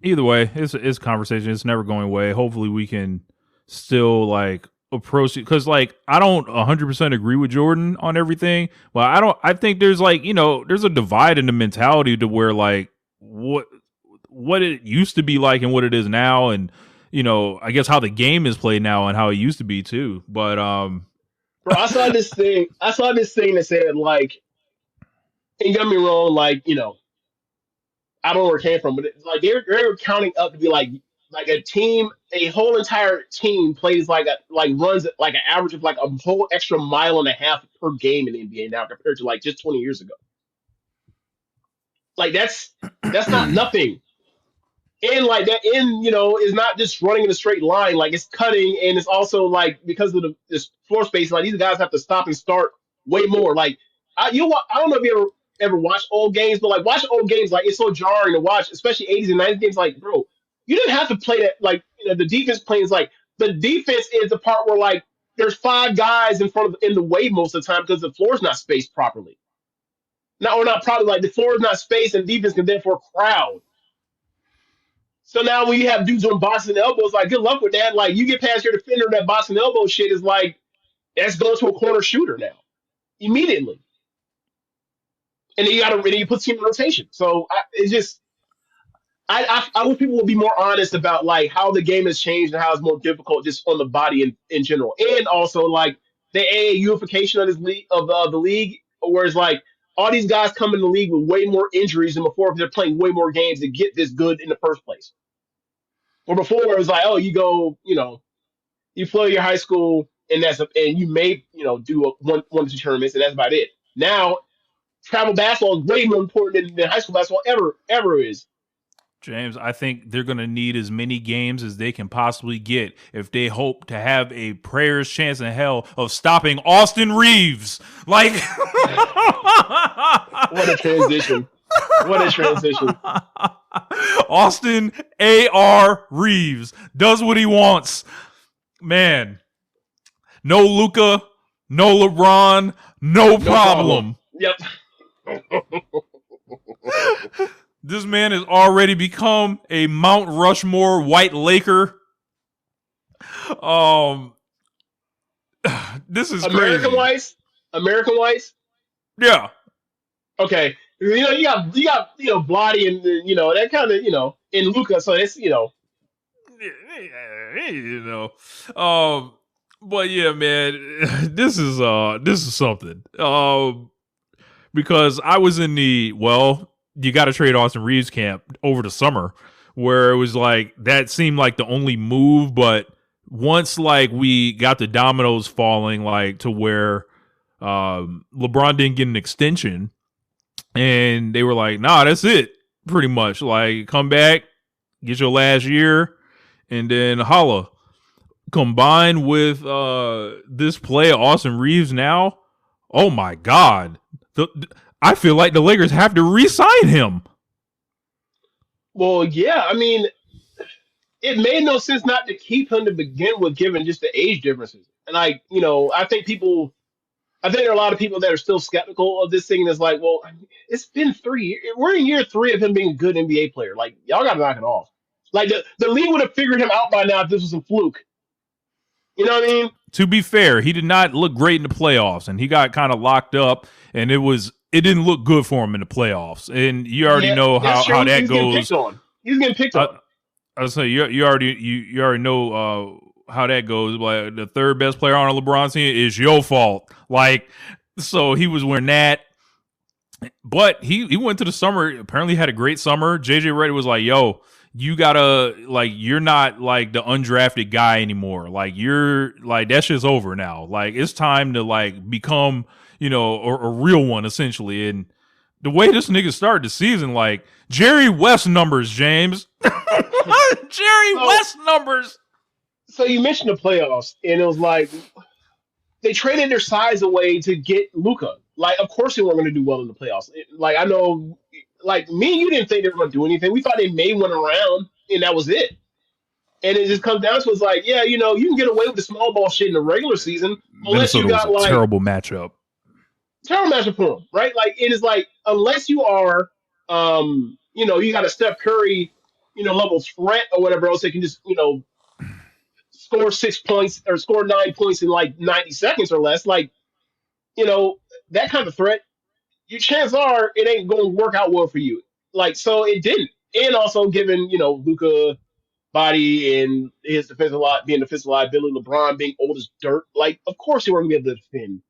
Either way, it's conversation. It's never going away. Hopefully, we can still like approach it because like I don't 100% agree with Jordan on everything, but I think there's like there's a divide in the mentality to where like what it used to be like and what it is now, and I guess how the game is played now and how it used to be too. But bro, I saw this thing that said like, and get me wrong, like I don't know where it came from, but it's like they're counting up to be like a team, a whole entire team plays runs like an average of like a whole extra mile and a half per game in the NBA now compared to like just 20 years ago. Like that's not nothing. And like that is not just running in a straight line, like it's cutting, and it's also like because of this floor space, like these guys have to stop and start way more. Like I don't know if you ever watch old games, but like watch old games, like it's so jarring to watch, especially 80s and 90s games. Like, bro, you didn't have to play that. Like, the defense plays like the defense is the part where like there's 5 guys in the way most of the time because the floor's not spaced properly. Not probably like the floor is not spaced and defense can therefore crowd. So now when you have dudes doing boxing elbows, like good luck with that. Like you get past your defender, that boxing elbow shit is like that's going to a corner shooter now immediately. And then you put team in rotation. So I wish people would be more honest about like how the game has changed and how it's more difficult just on the body in general, and also like the AAUification of this league of the league, where it's like all these guys come in the league with way more injuries than before because they're playing way more games to get this good in the first place. Or before it was like, oh, you go, you play your high school and and you may do one or two tournaments and that's about it. Now travel basketball is way more important than high school basketball ever is. James, I think they're going to need as many games as they can possibly get if they hope to have a prayer's chance in hell of stopping Austin Reaves. Like, what a transition. What a transition. Austin A.R. Reaves does what he wants. Man, no Luka, no LeBron, no problem. Yep. This man has already become a Mount Rushmore white Laker. This is American crazy. Whites. Yeah. Okay, you got Blotty and that kind of in Luca, so it's You know. But yeah, man, this is something. Because I was in you got to trade Austin Reaves camp over the summer, where it was like that seemed like the only move, but once like we got the dominoes falling, like to where LeBron didn't get an extension, and they were like, nah, that's it, pretty much. Like, come back, get your last year, and then holla. Combined with this play of Austin Reaves now, oh my God. I feel like the Lakers have to re-sign him. Well, yeah, I mean, it made no sense not to keep him to begin with, given just the age differences. And I think there are a lot of people that are still skeptical of this thing. That's like, well, it's been 3 years. We're in year 3 of him being a good NBA player. Like, y'all got to knock it off. Like, the league would have figured him out by now if this was a fluke. You know what I mean? To be fair, he did not look great in the playoffs, and he got kind of locked up, and it didn't look good for him in the playoffs. And you already know how that goes. He's getting picked on. I was saying you already know how that goes. Like, the third best player on a LeBron team is your fault. Like, so he was wearing that. But he went to the summer, apparently had a great summer. JJ Redick was like, yo, you gotta, like, you're not like the undrafted guy anymore. Like, you're like, that shit's over now. Like, it's time to like become, a real one, essentially. And the way this nigga started the season, like, Jerry West numbers, James. West numbers. So you mentioned the playoffs, and it was like they traded their size away to get Luka. Like, of course they weren't going to do well in the playoffs. Like, I know, like, me and you didn't think they were going to do anything. We thought they made one around, and that was it. And it just comes down to, it's like, yeah, you can get away with the small ball shit in the regular season, unless Minnesota you got was a like terrible matchup. Terrible matchup for them, right? Like, it is like, unless you are, you got a Steph Curry, level threat or whatever else, they can just, score 6 points or score 9 points in like 90 seconds or less. Like, that kind of threat, your chances are it ain't going to work out well for you. Like, so it didn't. And also given, Luka body and his being defensive liability, LeBron being old as dirt, like, of course they weren't going to be able to defend.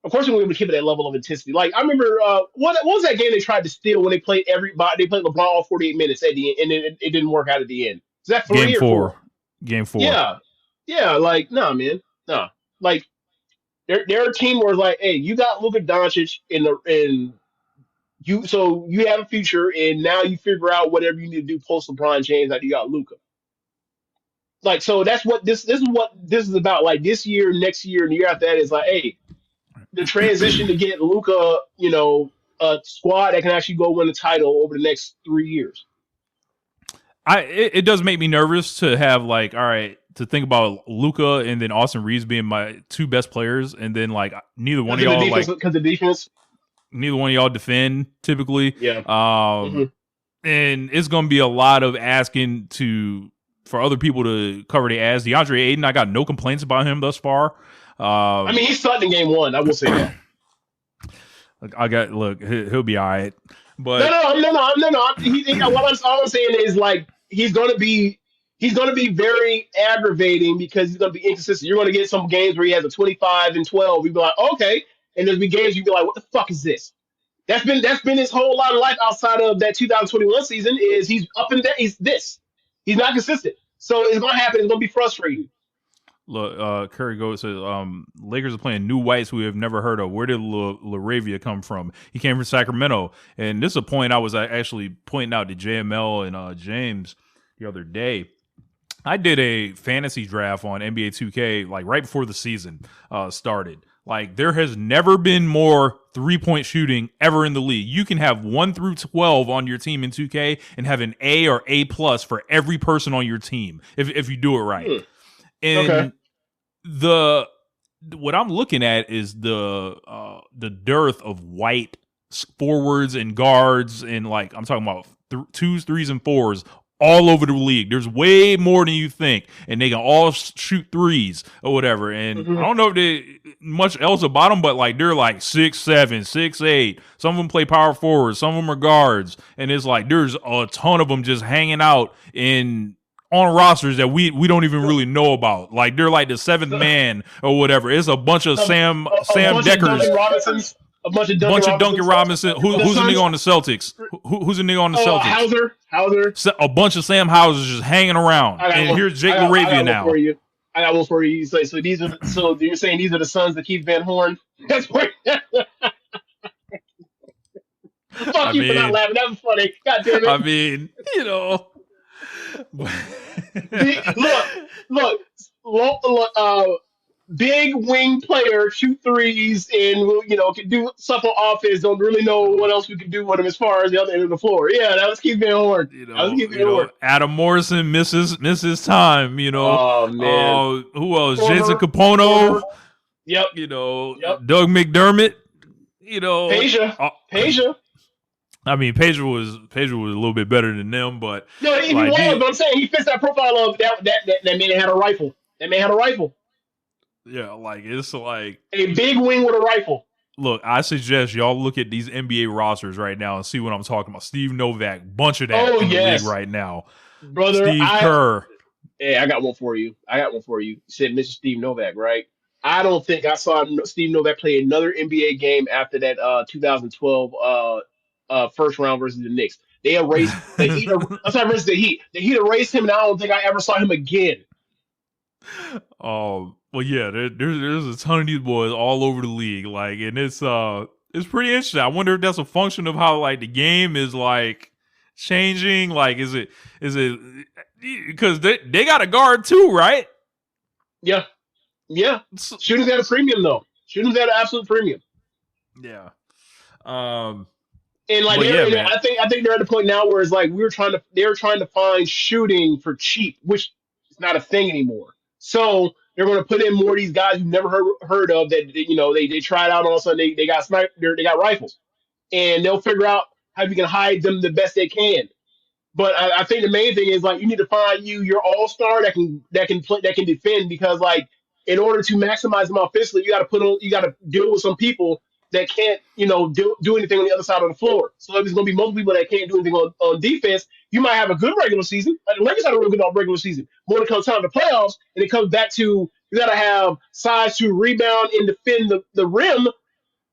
Of course they weren't going to keep it that level of intensity. Like, I remember, what was that game they tried to steal when they played everybody? They played LeBron all 48 minutes at the end, and it didn't work out at the end. Is that 3 Game or 4? 4? Game 4. Yeah, like, nah, man. Nah. Like, they're a team where it's like, hey, you got Luka Doncic so you have a future, and now you figure out whatever you need to do post LeBron James after you got Luka. Like, so that's what this is what this is about. Like, this year, next year, and the year after that is like, hey, the transition to get Luka, a squad that can actually go win the title over the next 3 years. It does make me nervous to have, like, all right, to think about Luka and then Austin Reaves being my 2 best players, and then like neither one of y'all because the defense. Neither one of y'all defend typically. Yeah. And it's gonna be a lot of asking for other people to cover the ass. DeAndre Ayton, I got no complaints about him thus far. I mean, he's starting in game 1. I will say that. He'll be all right. But no. What I'm saying is, like, he's gonna be very aggravating because he's gonna be inconsistent. You're gonna get some games where he has a 25 and 12. You'd be like, okay, and there'll be games you'd be like, what the fuck is this? That's been his whole lot of life outside of that 2021 season. Is he's up and down? He's not consistent. So it's gonna happen. It's gonna be frustrating. Look, Curry Goat says, Lakers are playing new whites who we have never heard of. Where did LaRavia come from? He came from Sacramento. And this is a point I was actually pointing out to JML and James the other day. I did a fantasy draft on NBA 2K, like, right before the season started. Like, there has never been more 3-point shooting ever in the league. You can have 1 through 12 on your team in 2K and have an A or A+ for every person on your team if you do it right. And what I'm looking at is the dearth of white forwards and guards, and, like, I'm talking about twos, threes, and fours all over the league. There's way more than you think, and they can all shoot threes or whatever. And I don't know if they much else about them, but like they're like 6'7", 6'8". Some of them play power forwards, some of them are guards, and it's like there's a ton of them just hanging out on rosters that we don't even really know about. Like they're like the seventh man or whatever. It's a bunch of Sam Deckers. A bunch of Duncan Robinson. Who's a nigga on the Celtics? Who's a nigga on the Celtics? Hauser. A bunch of Sam Hausers just hanging around. And here's Jake LaRavia now. I got one for you. So you're saying these are the sons of Keith Van Horn? That's what. Fuck you for not laughing. That was funny. God damn it. I mean, look. Big wing player, shoot threes, and can do stuff on offense. Don't really know what else we can do with him as far as the other end of the floor. Yeah, that was Keith Van Horn. Adam Morrison misses time. Oh man. Who else? Jason Capono. Yep. Doug McDermott. Peja. I mean, Pedro was a little bit better than them, but no, he was. But I'm saying he fits that profile of that man had a rifle. That man had a rifle. Yeah, like it's like a big wing with a rifle. Look, I suggest y'all look at these NBA rosters right now and see what I'm talking about. Steve Novak, bunch of that in the league right now. Brother, Steve Kerr. Hey, I got one for you. You said Mr. Steve Novak, right? I don't think I saw Steve Novak play another NBA game after that 2012 first round versus the Knicks. They erased the Heat. I'm sorry, versus the Heat. The Heat erased him, and I don't think I ever saw him again. Well, yeah, there's a ton of these boys all over the league, like, and it's pretty interesting. I wonder if that's a function of how like the game is like changing. Like, is it because they got a guard too, right? Yeah. Shooters at a premium though. Shooters at an absolute premium. Yeah. And like, I think they're at the point now where it's like they're trying to find shooting for cheap, which is not a thing anymore. So they're going to put in more of these guys you've never heard of that they tried out, and all of a sudden they got they got rifles, and they'll figure out how you can hide them the best they can. But I think the main thing is like you need to find your all-star that can defend, because like in order to maximize them offensively, you got to deal with some people that can't do anything on the other side of the floor. So if there's going to be multiple people that can't do anything on defense, you might have a good regular season. The Lakers had a real good regular season. More than comes time to playoffs, and it comes back to you got to have size to rebound and defend the rim.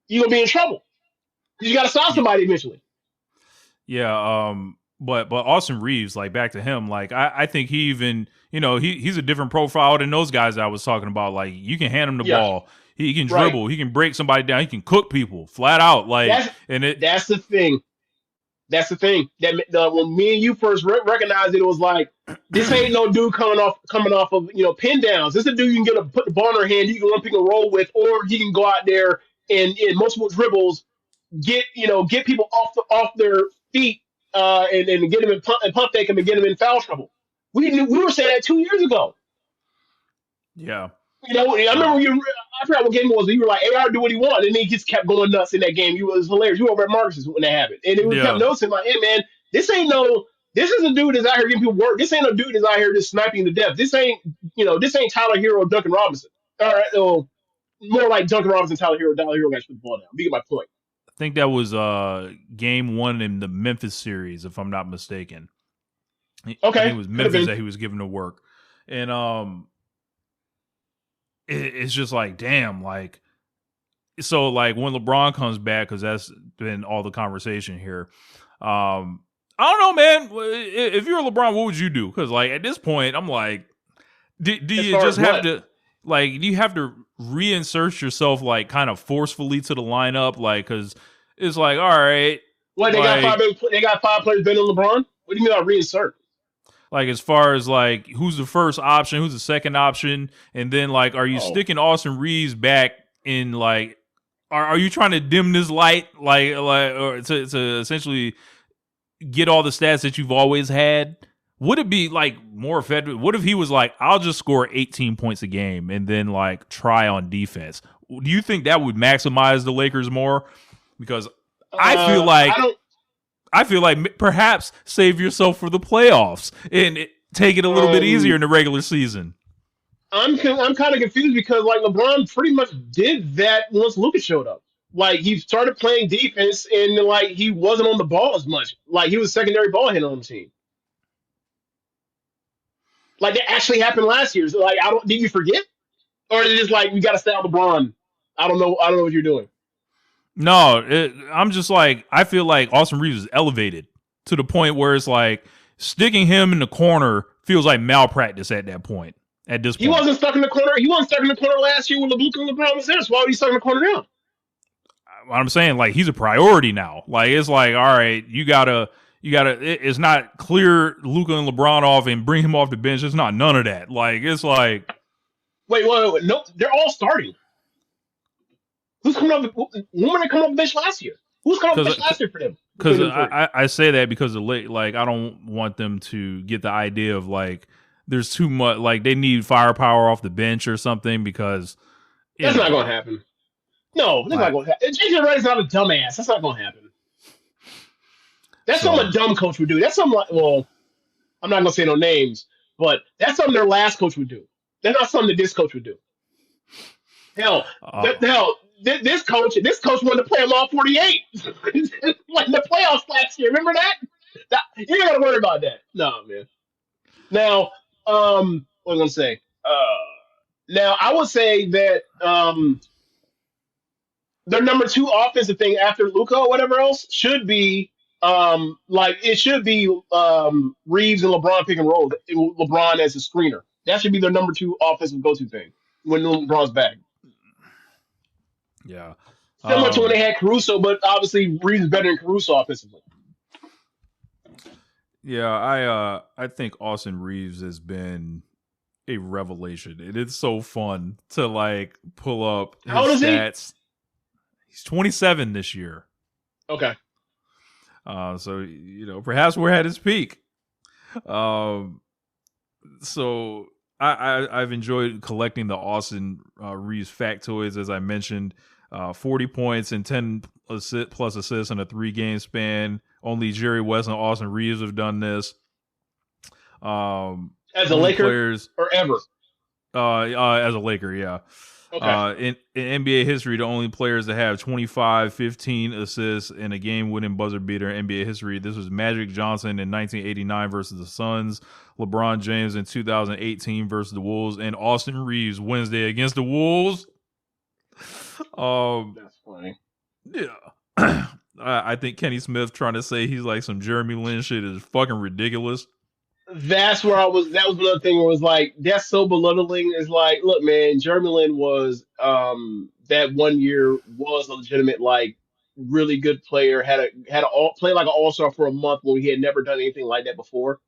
You're going to be in trouble. You got to stop somebody eventually. Yeah, but Austin Reaves, like back to him, like I think he even he's a different profile than those guys that I was talking about. Like you can hand him the ball. He can dribble. Right. He can break somebody down. He can cook people flat out. Like, that's the thing. That's the thing. That when me and you first recognized it, it was like this ain't no dude coming off of pin downs. This is a dude you can put the ball in her hand. You can run pick and roll with, or he can go out there and in multiple dribbles get people off their feet and get them in pump fake them and get them in foul trouble. We were saying that 2 years ago. Yeah. I remember I forgot what game it was. You were like, AR do what he wanted, and then he just kept going nuts in that game. It was hilarious. You were over at Marcus's when that happened. And we kept noticing, like, hey, man, this is a dude that's out here getting people work. This ain't a dude that's out here just sniping to death. This ain't Tyler Hero or Duncan Robinson. All right, more like Duncan Robinson, Tyler Hero, guys put the ball down. You get my point. I think that was game one in the Memphis series, if I'm not mistaken. Okay. I think it was Memphis that he was giving the work. And it's just like, damn, like, so like when LeBron comes back, because that's been all the conversation here. I don't know, man. If you're LeBron, what would you do? Because like at this point, I'm like, do you just have to reinsert yourself like kind of forcefully to the lineup? Like, because it's like, all right, what they got 5 players better than LeBron. What do you mean by reinsert? Like, as far as, like, who's the first option, who's the second option, and then, like, are you sticking Austin Reaves back in, like, are you trying to dim this light, like or to essentially get all the stats that you've always had? Would it be, like, more effective? What if he was like, I'll just score 18 points a game and then, like, try on defense? Do you think that would maximize the Lakers more? Because I feel like I feel like perhaps save yourself for the playoffs and take it a little bit easier in the regular season. I'm kind of confused because like LeBron pretty much did that once Luka showed up. Like he started playing defense and like he wasn't on the ball as much. Like he was secondary ball handler on the team. Like that actually happened last year. So like did you forget? Or is it just like we gotta stay on LeBron? I don't know what you're doing. No, I'm just like, I feel like Austin Reaves is elevated to the point where it's like sticking him in the corner feels like malpractice at that point. At this point, he wasn't stuck in the corner. He wasn't stuck in the corner last year when Luka and LeBron was there. So why would he stuck in the corner now? What I'm saying, like, he's a priority now. Like, it's like, all right, you gotta. It's not clear Luka and LeBron off and bring him off the bench. It's not none of that. Like, it's like, wait, no, they're all starting. Who's coming up? When were they coming off the bench last year? Who's coming off the bench last year for them? Because I say that because of like I don't want them to get the idea of like there's too much, like they need firepower off the bench or something because that's not going to happen. No, that's not going to happen. JJ Redick's not a dumbass. That's not going to happen. That's something a dumb coach would do. That's something like, well, I'm not going to say no names, but that's something their last coach would do. That's not something that this coach would do. Hell, this coach wanted to play them all 48. Like the playoffs last year. Remember that? You ain't got to worry about that. No, man. Now, what was I going to say? Now, I would say that their number 2 offensive thing after Luka or whatever else should be Reaves and LeBron pick and roll. LeBron as a screener. That should be their number 2 offensive go-to thing when LeBron's back. Yeah. Similar to when they had Caruso, but obviously Reaves is better than Caruso offensively. Yeah, I think Austin Reaves has been a revelation. And it's so fun to like pull up his How old is stats. He's 27 this year. Okay. So perhaps we're at his peak. So I've enjoyed collecting the Austin Reaves factoids, as I mentioned. 40 points and 10 plus assists in a 3-game span. Only Jerry West and Austin Reaves have done this. As a Laker players, or ever? As a Laker, yeah. Okay. In NBA history, the only players that have 25, 15 assists in a game-winning buzzer beater in NBA history, this was Magic Johnson in 1989 versus the Suns, LeBron James in 2018 versus the Wolves, and Austin Reaves Wednesday against the Wolves. That's funny. Yeah. I think Kenny Smith trying to say he's like some Jeremy Lin shit is fucking ridiculous. That's where that was another thing where it was like, that's so belittling. It's like, look, man, Jeremy Lin was, that one year was a legitimate, like, really good player, play like an all-star for a month when he had never done anything like that before.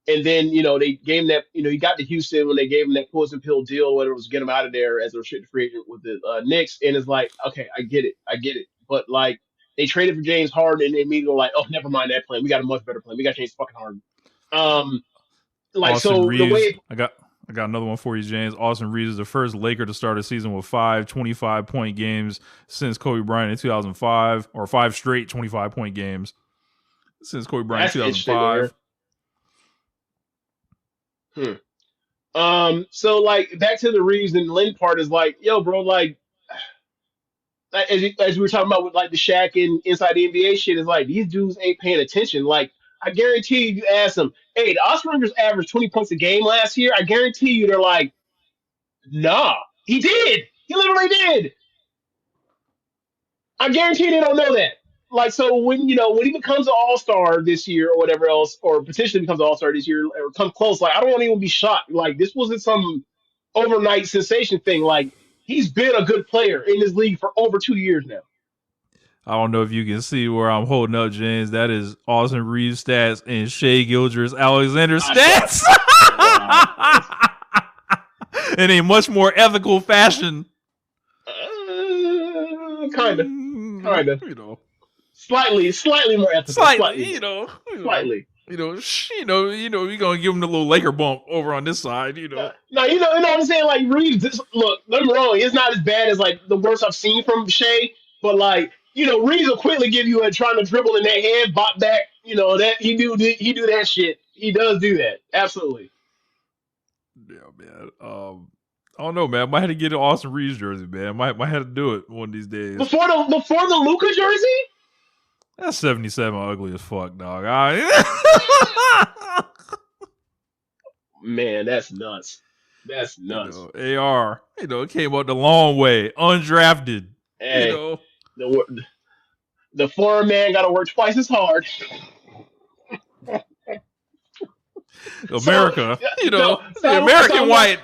And then, they gave him that, he got to Houston when they gave him that poison pill deal, whether it was get him out of there as a restricted free agent with the Knicks. And it's like, okay, I get it. But, like, they traded for James Harden and they immediately were like, oh, never mind that plan. We got a much better plan. We got James fucking Harden. Like, Austin so Reaves, the way I got another one for you, James. Austin Reaves is the first Laker to start a season with 5 25-point games since Kobe Bryant in 2005, or 5 straight 25-point games since Kobe Bryant in 2005. So like back to the Reaves and Lin part is like, yo, bro, like as we were talking about with like the Shaq and inside the NBA shit, is like these dudes ain't paying attention. Like I guarantee you ask them, hey, the Oscar Rangers averaged 20 points a game last year. I guarantee you they're like, nah, he did. He literally did. I guarantee they don't know that. Like, so when he becomes an all-star this year or whatever else, or potentially becomes an all-star this year or come close, like I don't want anyone to be shocked. Like this wasn't some overnight sensation thing. Like he's been a good player in this league for over 2 years now. I don't know if you can see where I'm holding up, James. That is Austin Reaves stats and Shea Gilgeous-Alexander stats. In a much more ethical fashion. Kind of. Slightly more ethical. Slightly. You're gonna give him the little Laker bump over on this side, No, you know what I'm saying? Like Reaves, look, let me wrong. It's not as bad as like the worst I've seen from Shea, but like, Reaves will quickly give you a trying to dribble in that head, bop back. That he do that shit. He does do that. Absolutely. Yeah, man. I don't know, man. I might have to get an Austin Reeves jersey, man. Might have to do it one of these days. Before the Luka jersey? That's 77 ugly as fuck, dog. Man, that's nuts. That's nuts. AR, it came out the long way, undrafted. Hey, the foreign man got to work twice as hard. America, the American white.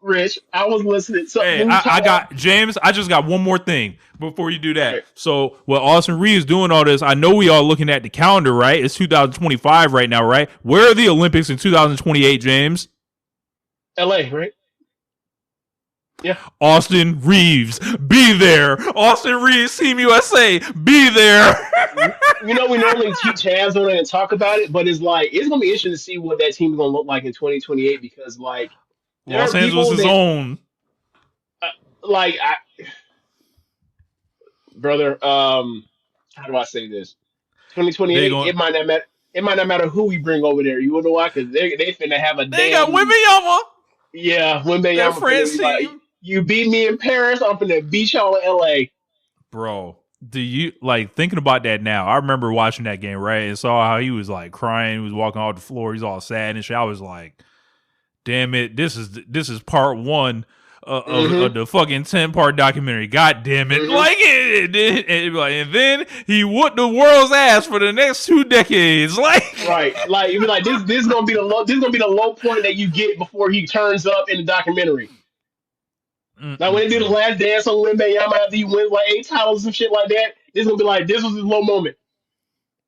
Rich, I was listening. So hey, I got James. I just got one more thing before you do that. Right. So, with Austin Reeves doing all this, I know we all looking at the calendar, right? It's 2025 right now, right? Where are the Olympics in 2028, James? LA, right? Yeah. Austin Reeves, be there. Austin Reeves, Team USA, be there. We normally keep tabs on it and talk about it, but it's gonna be interesting to see what that team is gonna look like in 2028 because Los Angeles is own. Brother, how do I say this? 2028, it might not matter. It might not matter who we bring over there. You know why? Because they finna have a. They got Wembanyama. Yeah, Wembanyama. Like, you beat me in Paris, I'm finna beat y'all in LA. Bro, do you thinking about that now? I remember watching that game, right, and saw how he was crying. He was walking off the floor. He's all sad and shit. I was like, damn it, this is part one of the fucking 10-part documentary. God damn it. And then he whooped the world's ass for the next 2 decades. Right. You be like, this is gonna be the low point that you get before he turns up in the documentary. When they do the last dance on Wembanyama after he wins 8 titles and shit like that, this is gonna be like, this was his low moment.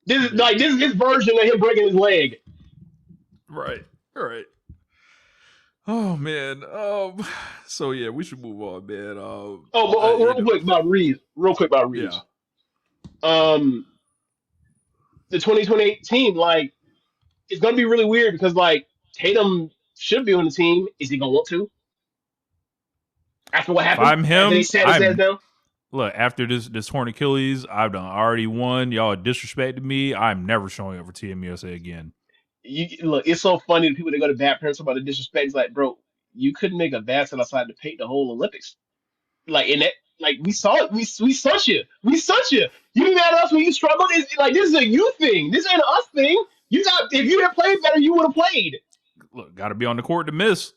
This is his version of him breaking his leg. Right. Oh man. So yeah, we should move on, man. Real quick about Reaves. Yeah. The 2028 team, it's gonna be really weird because Tatum should be on the team. Is he gonna want to? After what happened? If I'm him, he sat his ass down? Look, after this torn Achilles, I've already won. Y'all disrespected me. I'm never showing up for TMUSA again. It's so funny the people that go to bat parents about the disrespect. It's like, bro, you couldn't make a basket outside to paint the whole Olympics. We saw it. We such you. You mad at us when you struggled? This is a you thing. This ain't an us thing. If you had played better, you would have played. Look, got to be on the court to miss.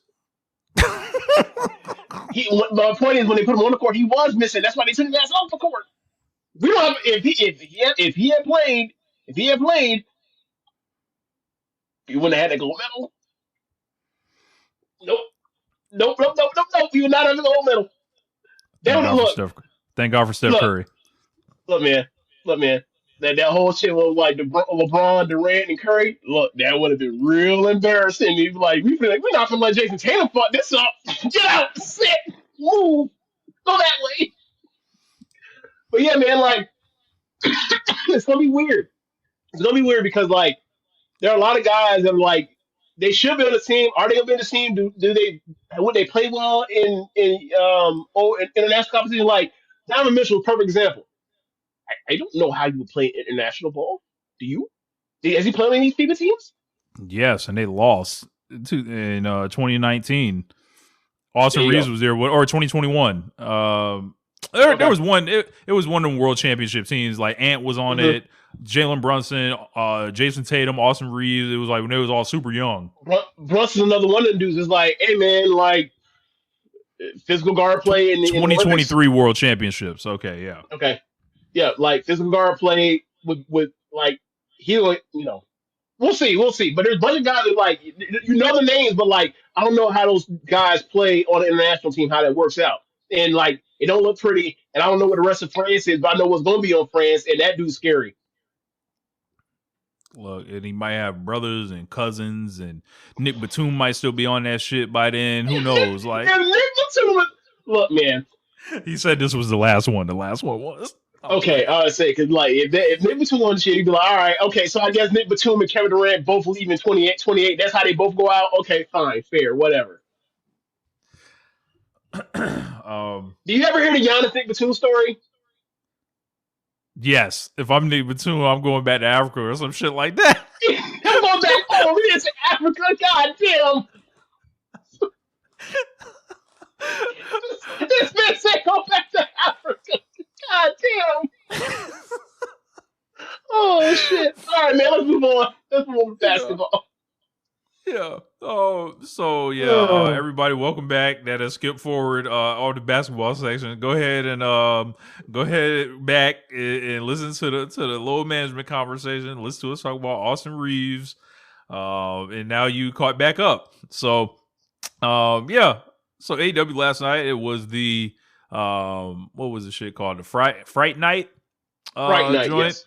My point is, when they put him on the court, he was missing. That's why they took his ass off the court. We don't have if he had played, you wouldn't have had that gold medal. Nope. You would not have the gold medal. Thank God for Steph Curry. Look, man. That whole shit was LeBron, Durant, and Curry. Look, that would have been real embarrassing. He'd be like, we're not gonna let Jason Tatum fuck this up. Get out, sit, move, go that way. But yeah, man, it's gonna be weird. It's gonna be weird because there are a lot of guys that are they should be on the team. Are they gonna be on the team? Would they play well in international competition? Donovan Mitchell, perfect example. I don't know how you would play international ball. Do you? Has he played on any FIBA teams? Yes, and they lost in 2019. Austin Reeves was there, or 2021. There was one. It was one of the world championship teams. Ant was on it. Jalen Brunson, Jason Tatum, Austin Reeves. It was when they was all super young. Brunson's another one of them dudes. It's hey man, physical guard play in the 2023 world championships. Okay, yeah. Okay. Yeah, physical guard play with he'll we'll see. But there's a bunch of guys that the names, but I don't know how those guys play on an international team, how that works out. And it don't look pretty, and I don't know what the rest of France is, but I know what's gonna be on France, and that dude's scary. Look, and he might have brothers and cousins, and Nick Batum might still be on that shit by then. Who knows? Nick Batum, look, man. He said this was the last one. The last one was. Okay, I would say because if Nick Batum on shit, you'd be like, all right, okay, so I guess Nick Batum and Kevin Durant both leave in 28. That's how they both go out. Okay, fine, fair, whatever. Do you ever hear the Giannis Nick Batum story? Yes, if I'm leaving too, I'm going back to Africa or some shit like that. I'm going back home. It's Africa. God damn. This man said go back to Africa. God damn. Oh shit. All right, man. Let's move on. Let's move on to basketball. Yeah. Oh, so yeah. Oh. Everybody, welcome back. That has skipped forward all the basketball section. Go ahead and go ahead back and listen to the load management conversation. Listen to us talk about Austin Reaves. And now you caught back up. So, yeah. So AEW last night, it was the what was the shit called? The Fright Night. Fright Night. Joint. Yes.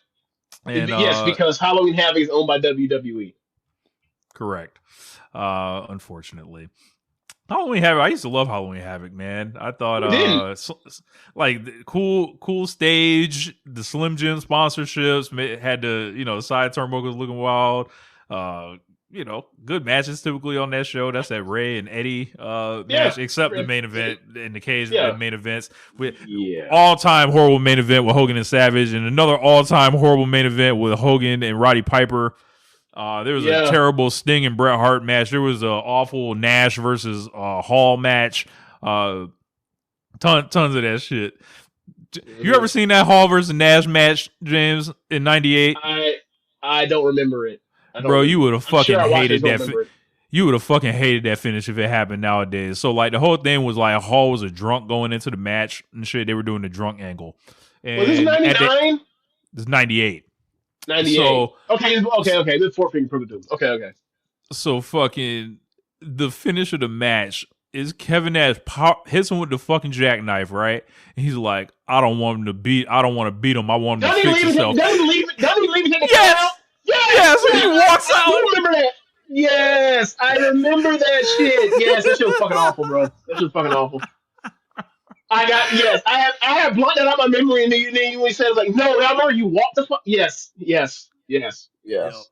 And, yes, because Halloween Havoc is owned by WWE. Correct. Unfortunately. Halloween Havoc. I used to love Halloween Havoc, man. I thought like cool stage, the Slim Jim sponsorships had the side turnbuckles looking wild. Good matches typically on that show. That's that Ray and Eddie match, except the main event in the cage main events with all-time horrible main event with Hogan and Savage, and another all-time horrible main event with Hogan and Roddy Piper. There was a terrible Sting and Bret Hart match. There was an awful Nash versus Hall match. Tons of that shit. You ever seen that Hall versus Nash match, James, in '98? I don't remember it. Bro, you would have fucking hated that. You would have fucking hated that finish if it happened nowadays. So like the whole thing was like Hall was a drunk going into the match and shit. They were doing the drunk angle. And was this 99? This is 98. 98. So, okay. This four finger prove it to. Okay. So fucking the finish of the match is Kevin Nash hits him with the fucking jackknife, right? And he's like, I don't want to beat him. I want him to fix himself. Doesn't he leave it in the count? Yes, and he walks out. You remember that? Yes, I remember that shit. Yes, that shit was fucking awful, bro. That shit was fucking awful. I have blocked that out my memory, and then when he said, like, no, I remember you walked the fuck. Yes. Yep. Oh my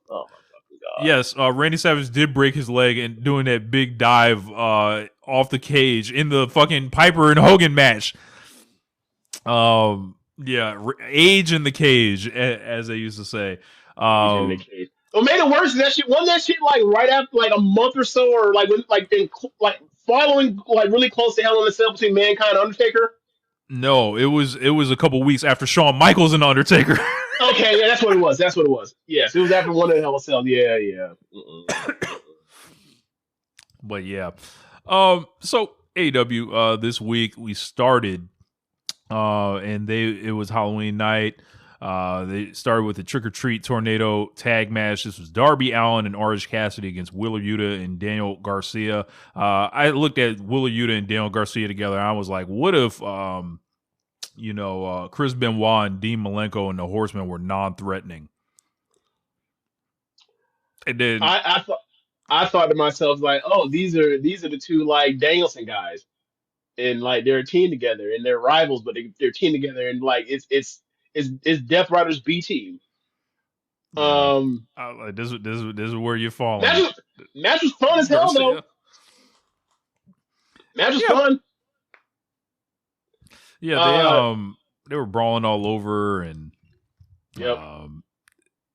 fucking god. Yes, Randy Savage did break his leg and doing that big dive off the cage in the fucking Piper and Hogan match. Age in the cage, as they used to say. What made it worse is that shit. Wasn't that shit like right after like a month or so, or like when following like really close to Hell in a Cell between Mankind and Undertaker? No, it was a couple weeks after Shawn Michaels and Undertaker. Okay, yeah, that's what it was. Yes, it was after one of the Hell in a Cell. Yeah. But yeah, so AEW this week we started, and it was Halloween night. They started with the Trick or Treat Tornado tag match. This was Darby Allin and Orange Cassidy against Wheeler Yuta and Daniel Garcia. I looked at Wheeler Yuta and Daniel Garcia together, and I was like, what if, Chris Benoit and Dean Malenko and the Horsemen were non-threatening? And then I thought to myself, like, oh, these are the two like Danielson guys, and like they're a team together, and they're rivals, but they're team together, and like it's Death Rider's B team. This is where you're falling. Match was fun as hell though. Match was fun. Yeah, they were brawling all over, and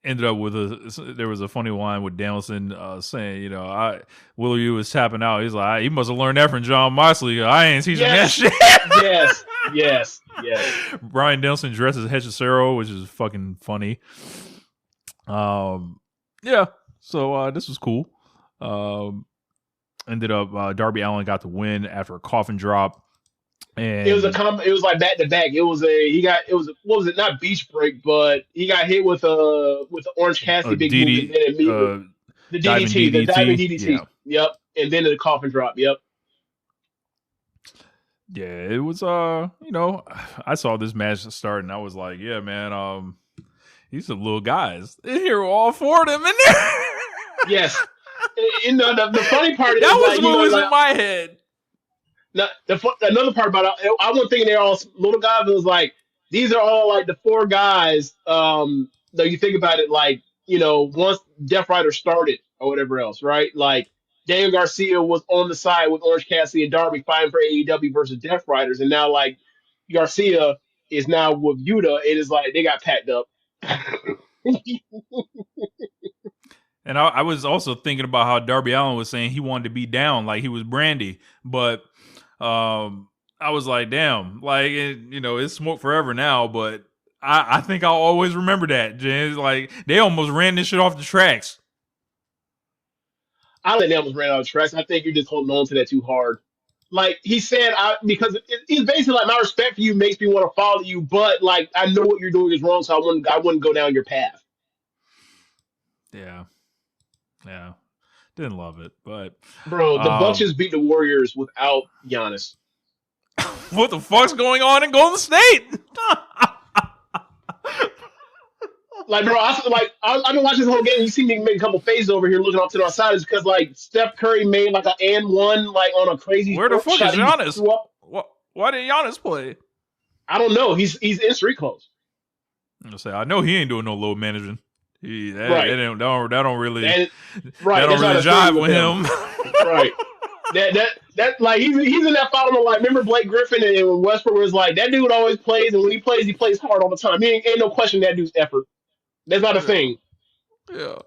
ended up with there was a funny line with Danielson saying, Wheeler Yuta was tapping out. He's like, he must have learned that from John Moxley. I ain't teaching that shit. Yes. Brian Danielson dressed as Hechicero, which is fucking funny. So this was cool. Ended up Darby Allin got the win after a coffin drop. And it was like back to back. It was what was it? Not beach break, but he got hit with the Orange Cassidy big move, and then the DDT, the diving DDT. Yeah. Yep, and then the coffin drop. Yep. Yeah, it was I saw this match start and I was like, yeah, man, these are little guys. Here were all four of them in there. Yes. The funny part is that was what was in my head. Now, another part about it, I wasn't thinking they're all little guys. It was like these are all like the four guys. Though you think about it, like once Death Rider started or whatever else, right? Like Daniel Garcia was on the side with Orange Cassidy and Darby fighting for AEW versus Death Riders, and now like Garcia is now with Yuta. It is like they got packed up. And I was also thinking about how Darby Allin was saying he wanted to be down like he was Brandy, but I was like, damn, like it's smoke forever now, but I think I'll always remember that. James, like they almost ran this shit off the tracks. I think they almost ran out of tracks. I think you're just holding on to that too hard. Like he said, because it's basically like my respect for you makes me want to follow you, but like I know what you're doing is wrong, so I wouldn't go down your path. Yeah. Didn't love it, but bro, the Bucks just beat the Warriors without Giannis. What the fuck's going on in Golden State? Like, bro, I've been watching this whole game. You see me make a couple phases over here looking off to the outside. It's because like Steph Curry made like an and one like on a crazy. Where the fuck is Giannis? Why didn't Giannis play? I don't know. He's in street clothes. I know he ain't doing no load management. Right. That don't really jive with him. Right. That like he's in that following like remember Blake Griffin and Westbrook was like that dude always plays and when he plays hard all the time. Ain't no question that dude's effort. That's not a thing. Yeah.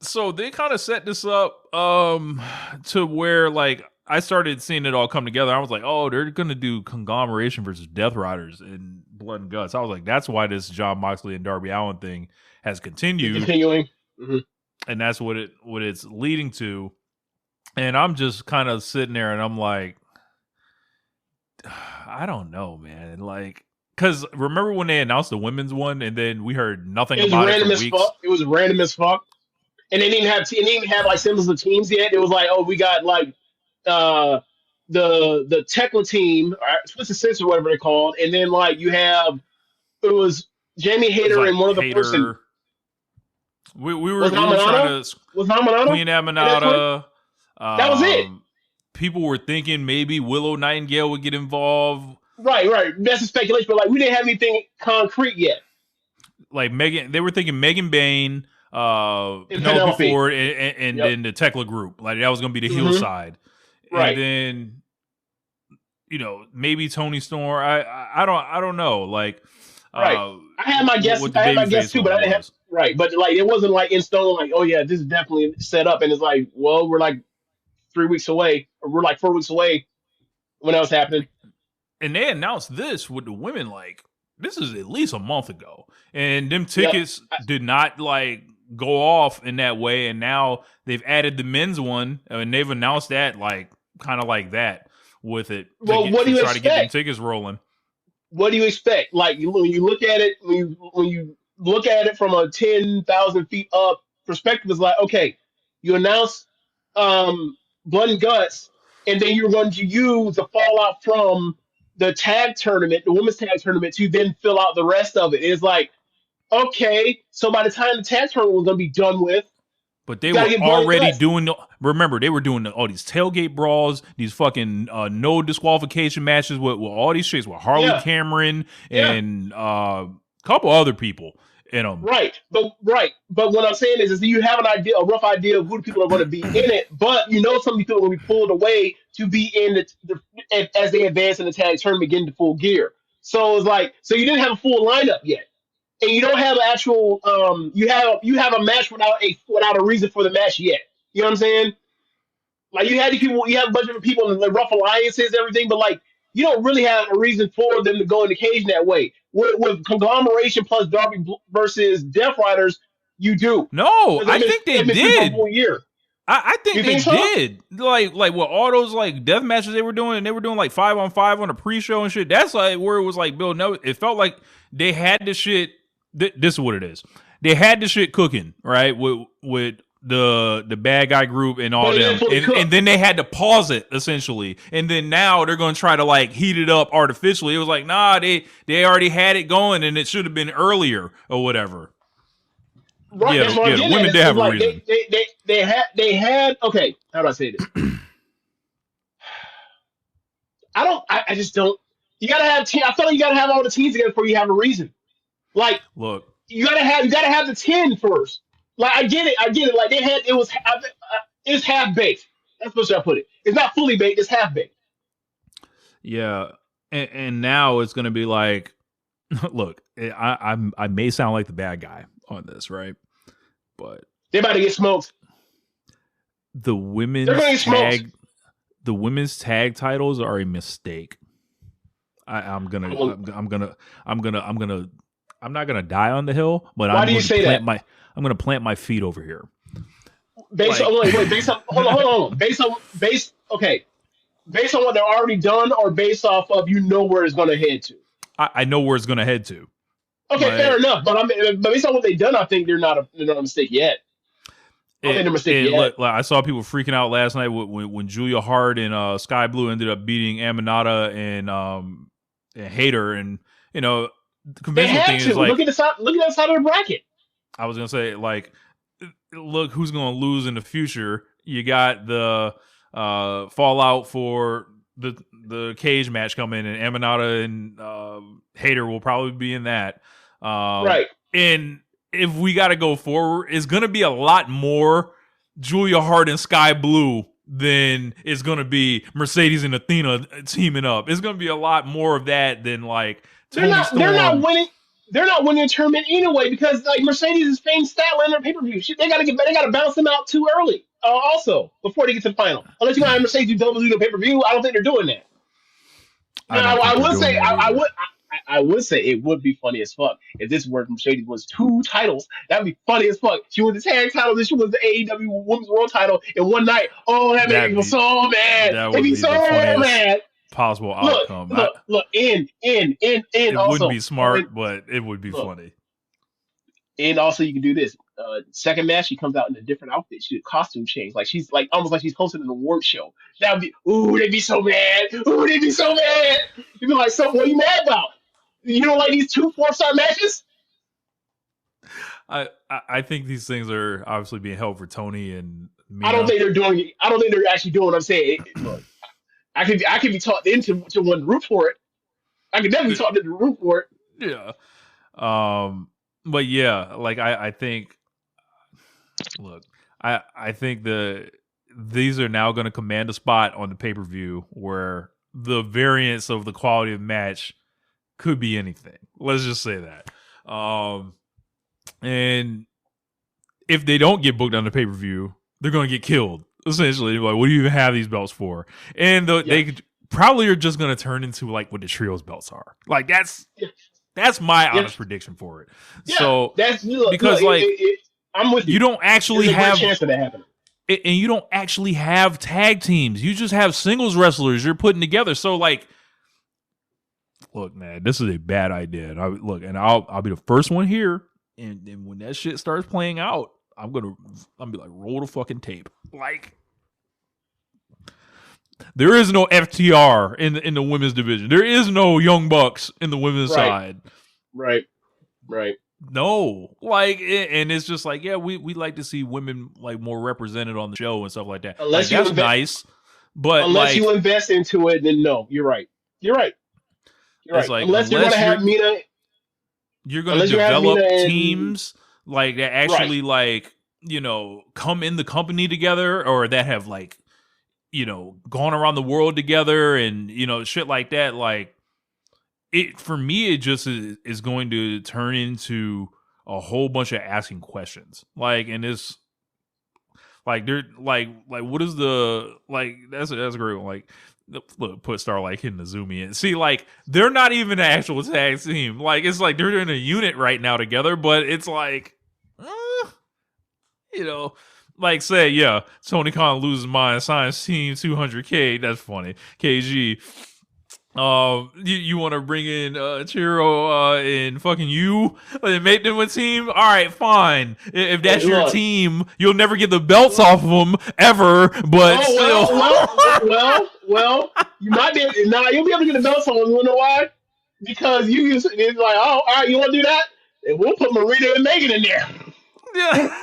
So they kind of set this up to where like I started seeing it all come together. I was like, oh, they're gonna do Conglomeration versus Death Riders in Blood and Guts. I was like, that's why this Jon Moxley and Darby Allin thing has continued. Continuing. Mm-hmm. And that's what it's leading to. And I'm just kind of sitting there and I'm like, I don't know, man. Like, because remember when they announced the women's one and then we heard nothing about it for weeks? It was random as fuck. And they didn't have like symbols of teams yet. It was like, oh, we got like the Tekla team, Twisted Sister, whatever they're called. And then like you have, it was Jamie Hayter and one of the person. We were trying to Queen Aminata. That was it. People were thinking maybe Willow Nightingale would get involved. Right. That's a speculation, but like we didn't have anything concrete yet. Like they were thinking Megan Bain, Penelope Ford, and then the Tekla group. Like that was going to be the heel side. Right. And then, maybe Tony Storm. I don't know. Like, right. I had my guess. I had my guess too, but I didn't have. Right, but like it wasn't like in stone. Like, oh yeah, this is definitely set up, and it's like, well, we're like 3 weeks away, or we're like 4 weeks away when that was happening. And they announced this with the women like this is at least a month ago, and them tickets did not like go off in that way. And now they've added the men's one, and they've announced that like kind of like that with it. Well, what do you try expect? To get them tickets rolling? What do you expect? Like when you look at it, when you look at it from a 10,000 feet up perspective, it's like okay, you announce Blood and Guts, and then you're going to use the fallout from the tag tournament, the women's tag tournament, to then fill out the rest of it. It's like, okay, so by the time the tag tournament was going to be done with, but they were already doing. Remember, they were doing all these tailgate brawls, these fucking no disqualification matches with all these shits with Harley Cameron and a couple other people in them. Right, but what I'm saying is you have a rough idea of who the people are going to be in it, but some people are going to be pulled away to be in as they advance in the tag tournament, get into full gear. So it's like, you didn't have a full lineup yet. And you don't have an actual you have a match without a reason for the match yet. You know what I'm saying? Like you have a bunch of people in the rough alliances, everything, but like you don't really have a reason for them to go in the cage that way. With Conglomeration plus Darby versus Death Riders, you do. No, I think they did. Whole year. I think they did. Like with all those like death matches they were doing, and they were doing like 5-on-5 on a pre-show and shit. That's like where it was like building up. It felt like they had the shit. This is what it is. They had the shit cooking, right? With the bad guy group and all them, and then they had to pause it essentially, and then now they're going to try to like heat it up artificially. It was like, nah, they already had it going, and it should have been earlier or whatever. Right, the women did have a reason. They had. Okay, how do I say this? I just don't. You gotta have. I feel like you gotta have all the teams together before you have a reason. Like, look, you gotta have the 10 first. Like, I get it. Like it's half baked. That's what I put it. It's not fully baked. It's half baked. Yeah, and now it's going to be like, look, I may sound like the bad guy on this, right? But they're about to get smoked. The women's tag titles are a mistake. I'm not gonna die on the hill, but why do you say that? I'm gonna plant my feet over here. Based on what they're already done, or based off of where it's gonna head to. I know where it's gonna head to. Okay, fair enough. But based on what they've done, I think they're not a mistake yet. Look, I saw people freaking out last night when Julia Hart and Sky Blue ended up beating Aminata and Hayter, and the conventional thing is like, look at that side of the bracket. I was gonna say, like, look who's gonna lose in the future. You got the fallout for the cage match coming, and Aminata and Hayter will probably be in that. Right. And if we got to go forward, it's going to be a lot more Julia Hart and Sky Blue than it's going to be Mercedes and Athena teaming up. It's going to be a lot more of that than like they're not winning. They're not winning the tournament anyway, because like Mercedes is paying Statler in their pay-per-view. They got to bounce them out too early. Also, before they get to the final, unless you have Mercedes do double the pay-per-view, I don't think they're doing that. I would say it would be funny as fuck if this were Mercedes was 2 titles. That'd be funny as fuck. She was the tag title, then she was the AEW Women's World Title in one night. Oh, that made me so mad. That'd be so mad. Possible outcome. Look, it also wouldn't be smart, but it would be funny. And also, you can do this. Second match, she comes out in a different outfit. She did costume change, like she's like almost like she's hosting an award show. That would be, they'd be so mad. They'd be so mad. You'd be like, so what are you mad about? You don't like these 2 4-star matches? I think these things are obviously being held for Tony and Mina. I don't think they're actually doing what I'm saying. Look, I could be talked into one root for it. I could definitely talk into the root for it. Yeah. But yeah, like I think. Look, I think these are now going to command a spot on the pay-per-view where the variance of the quality of match could be anything. Let's just say that. And if they don't get booked on the pay-per-view, they're going to get killed. Essentially, like, what do you even have these belts for? And they probably are just going to turn into like what the trios belts are. Like that's my honest prediction for it. Yeah, so because I'm with you. You don't actually have a chance of that happening. And you don't actually have tag teams. You just have singles wrestlers you're putting together. So like, look, man, this is a bad idea. And I'll be the first one here. And when that shit starts playing out, I'm be like, roll the fucking tape. Like, there is no FTR in the women's division. There is no Young Bucks in the women's side. Right. No, like, and it's just like, yeah, we like to see women like more represented on the show and stuff like that. Unless like, that's nice, but unless you invest into it, then no, you're right. Like, unless you're gonna have Mina, you're gonna develop teams like that actually like come in the company together, or that have like gone around the world together and shit like that. Like, it for me, it just is going to turn into a whole bunch of asking questions. Like, and it's like they're like what is the like? That's a great one. Like, look, put Starlight hitting the zoom in. See, like, they're not even an actual tag team. Like, it's like they're in a unit right now together, but it's like, like, say, yeah, Tony Khan loses mind, signs team 200K. That's funny. KG. You want to bring in Chiro and fucking you and make them a team? All right, fine. If that's your team, you'll never get the belts off of them ever. But well, you might be. You'll be able to get the belts on them. You know why? Because it's like, oh, all right, you want to do that? And we'll put Marita and Megan in there. Yeah.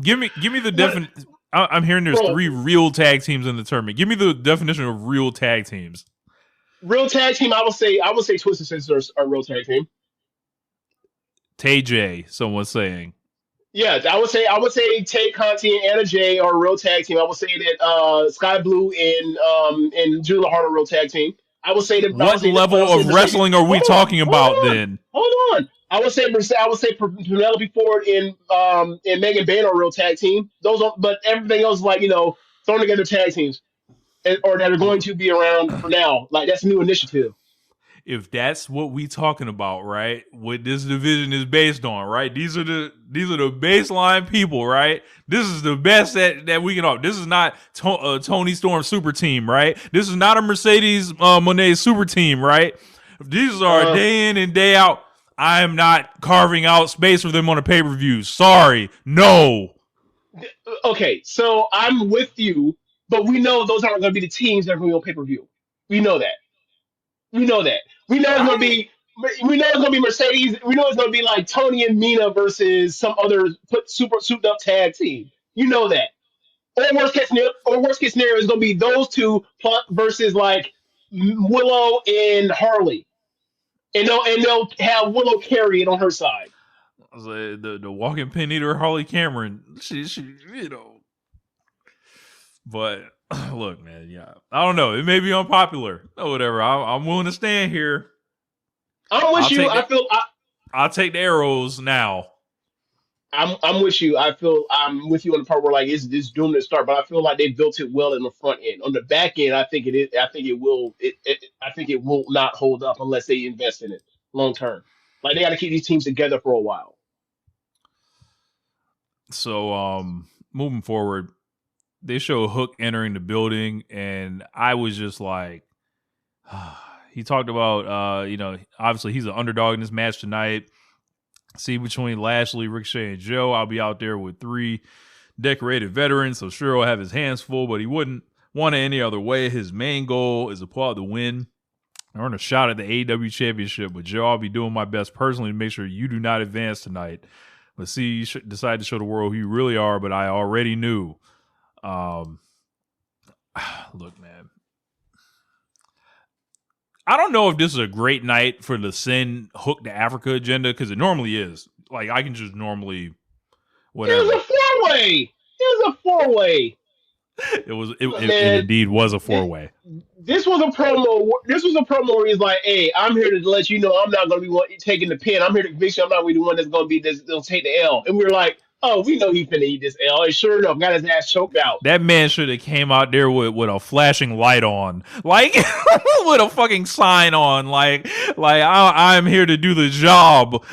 Give me the definition. I'm hearing there's 3 real tag teams in the tournament. Give me the definition of real tag teams. Real tag team, I would say Twisted Sisters are a real tag team. Tay J, someone's saying. Yeah, I would say Tay Conti and Anna Jay are a real tag team. I would say that Sky Blue and Julia Hart are a real tag team. I would What say that I would level say of Mercedes. wrestling are we Hold on, talking about hold on, then? hold on. I would say Penelope Ford and Megan Bayne are a real tag team. Those are, but everything else is like thrown together tag teams or that are going to be around for now. Like that's a new initiative. If that's what we talking about, right? What this division is based on, right? These are the baseline people, right? This is the best that we can offer. This is not Tony Storm super team, right? This is not a Mercedes Monet super team, right? If these are day in and day out, I am not carving out space for them on a pay-per-view. Sorry, no. Okay, so I'm with you, but we know those aren't going to be the teams that are going to be on pay per view. We know that. We know that. We know it's going to I be. We know it's going to be Mercedes. We know it's going to be like Tony and Mina versus some other put super souped up tag team. You know that. Or worst case scenario is going to be those two versus like Willow and Harley, and they'll have Willow carry it on her side. was like, the walking pin eater Harley Cameron. She. But look, man, yeah, I don't know. It may be unpopular or whatever. I'm willing to stand here. I'm with I'll you. take I the, feel. I'll take the arrows now. I'm with you. I feel I'm with you on the part where like it's doomed to start, but I feel like they built it well in the front end. On the back end, I think it is. I think it will. I think it will not hold up unless they invest in it long term. Like they got to keep these teams together for a while. So, moving forward, they show Hook entering the building, and I was just like, he talked about, obviously he's an underdog in this match tonight. See, between Lashley, Ricochet, and Joe, I'll be out there with 3 decorated veterans, so sure he'll have his hands full, but he wouldn't want it any other way. His main goal is to pull out the win, earn a shot at the AEW Championship. But Joe, I'll be doing my best personally to make sure you do not advance tonight. But see, you should decide to show the world who you really are, but I already knew. Look, man. I don't know if this is a great night for the send Hook to Africa agenda, because it normally is. Like, I can just normally whatever. It was a four-way. It was a four-way. It Man, indeed was a 4-way. this was a promo. This was a promo where he's like, "Hey, I'm here to let you know I'm not going to be taking the pin. I'm here to convince you I'm not going to be the one that's going to be this. They'll take the L." And we are like, "Oh, we know he finna eat this L." And sure enough, got his ass choked out. That man should have came out there with a flashing light on, like with a fucking sign on, like I'm here to do the job.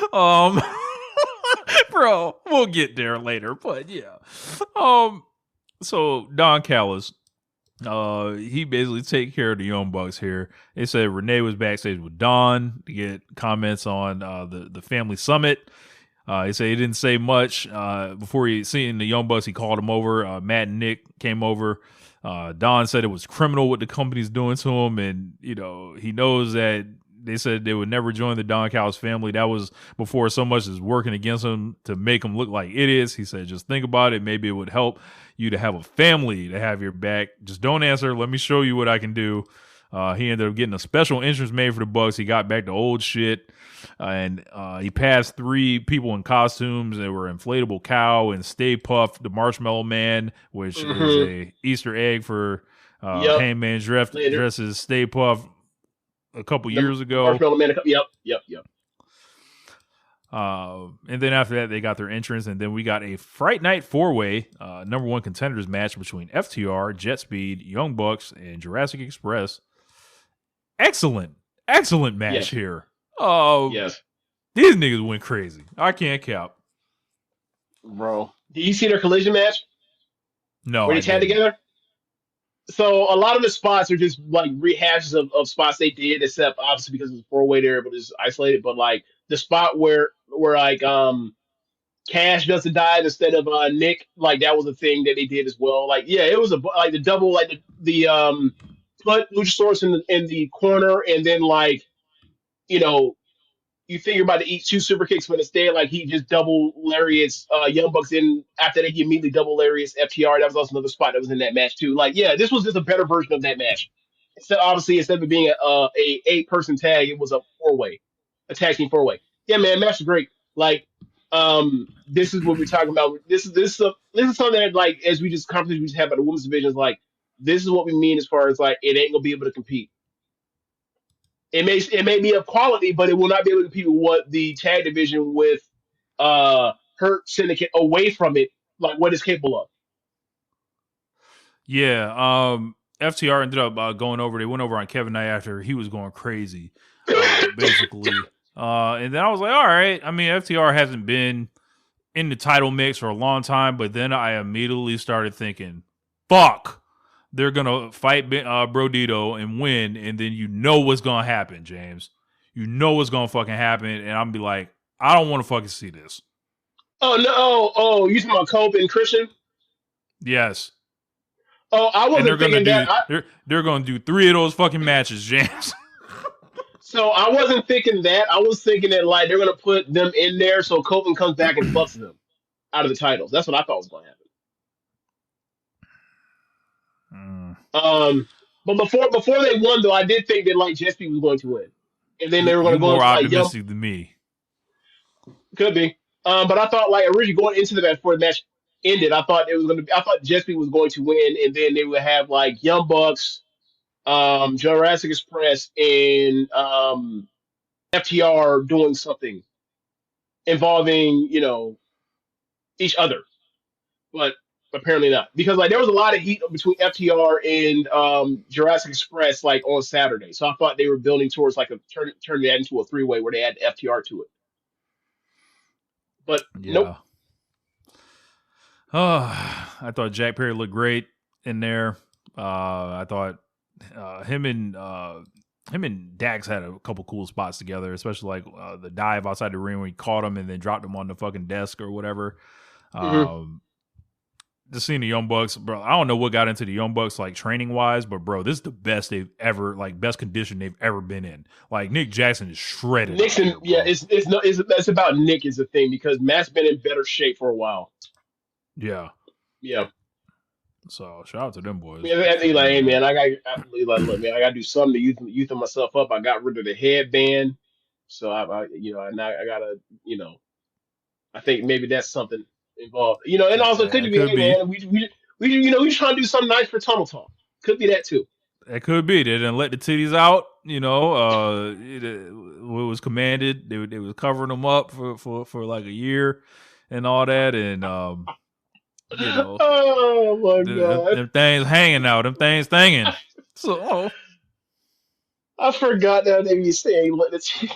Bro, we'll get there later, but yeah. So Don Callis, he basically take care of the Young Bucks here. They said Renee was backstage with Don to get comments on the family summit. He said he didn't say much before he seen the Young Bucks. He called him over. Matt and Nick came over. Don said it was criminal what the company's doing to him, and he knows that they said they would never join the Don Callis family. That was before so much is working against him to make him look like idiots. He said, just think about it. Maybe it would help you to have a family to have your back. Just don't answer. Let me show you what I can do. He ended up getting a special entrance made for the Bucks. He got back to old shit. And he passed 3 people in costumes. They were Inflatable Cow and Stay Puft, the Marshmallow Man, which is a Easter egg for Hangman dresses Stay Puft a couple years ago. Marshmallow Man, yep. And then after that, they got their entrance, and then we got a Fright Night 4-way number 1 contenders match between FTR, Jet Speed, Young Bucks, and Jurassic Express. Excellent match here. Oh, yes. These niggas went crazy. I can't cap. Bro, did you see their collision match? No. Where they tagged together? So a lot of the spots are just like rehashes of spots they did, except obviously because it was 4-way, they're able to just isolate it. But like the spot where like Cash does the dive instead of Nick, like that was a thing that they did as well. Like it was like the double, like the put Luchasaurus in the corner, and then like you think you're about to eat 2 super kicks, but instead, like he just double lariats Young Bucks in. After that, he immediately double lariats FTR. That was also another spot that was in that match too. Like, this was just a better version of that match. So obviously, instead of being a 8-person tag, it was a 4-way, a tag team 4-way. Yeah, man, match was great. Like, This is what we're talking about. This is something that, like, as we just conversation we just had about the women's division, is like, this is what we mean as far as like it ain't gonna be able to compete. It may be of quality, but it will not be able to compete with what the tag division with Hurt Syndicate away from it, like what it's capable of. Yeah, FTR ended up going over. They went over on Kevin Knight after he was going crazy, basically. And then I was like, all right. I mean, FTR hasn't been in the title mix for a long time, but then I immediately started thinking, fuck, they're going to fight Brodito and win, and then you know what's going to happen, James. You know what's going to fucking happen, and I'm going to be like, I don't want to fucking see this. Oh, no. Oh, you talking about Cope and Christian? Yes. Oh, I wasn't thinking that. They're going to do 3 of those fucking matches, James. So I wasn't thinking that. I was thinking that, like, they're going to put them in there so Copeland comes back and fucks them out of the titles. That's what I thought was going to happen. But before they won, though, I did think that, like, Jesse was going to win, and then they were going to go more into, like, optimistic than me. Could be. But I thought, like, originally going into the match before the match ended, I thought Jesse was going to win, and then they would have, like, Young Bucks, Jurassic Express, and FTR doing something involving, each other. But apparently not. Because, like, there was a lot of heat between FTR and Jurassic Express, like, on Saturday. So I thought they were building towards, like, turning that into a 3-way where they add FTR to it. But nope. I thought Jack Perry looked great in there. I thought him and Dax had a couple cool spots together, especially like the dive outside the ring when he caught him and then dropped him on the fucking desk or whatever. Just seeing the Young Bucks, bro. I don't know what got into the Young Bucks, like, training wise, but bro, this is the best they've ever, like, best condition they've ever been in. Like, Nick Jackson is shredded. Nixon, yeah, it's about Nick is the thing, because Matt's been in better shape for a while. Yeah. So shout out to them boys. Yeah, Eli, hey man, look, man, I gotta do something to youth myself up. I got rid of the headband, so I gotta, I think maybe that's something involved, and also could be, hey, man, we trying to do something nice for Tunnel Talk. Could be that too. It could be. They didn't let the titties out. It was commanded. They was covering them up for like a year and all that, and oh my god, them things hanging out. Them things thanging. So I forgot that they be saying let the titty.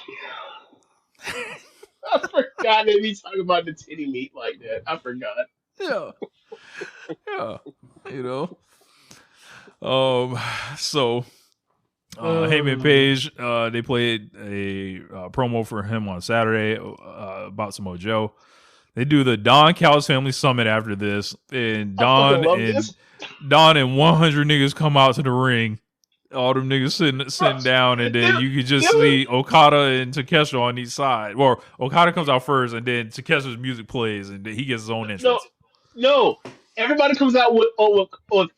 I forgot they be talking about the titty meat like that. I forgot. Yeah. So Heyman Page, they played a promo for him on Saturday about Samoa Joe. They do the Don Callis Family Summit after this, and Don and 100 niggas come out to the ring. All them niggas sitting down, and then you could just see Okada and Takeshita on each side. Or Okada comes out first, and then Takeshi's music plays, and then he gets his own entrance. No. Everybody comes out with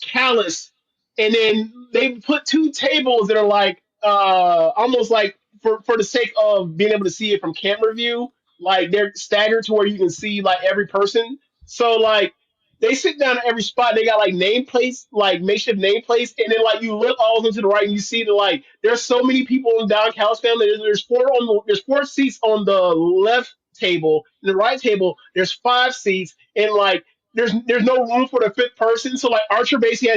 Callis, and then they put 2 tables that are like almost like for the sake of being able to see it from camera view, like they're staggered to where you can see like every person. So like they sit down at every spot. They got like nameplates, like makeshift nameplates, and then like you look all to the right and you see that like there's so many people in Don Callis family. There's 4 seats on the left table. In the right table, there's 5 seats, and like there's no room for the 5th person. So like Archer basically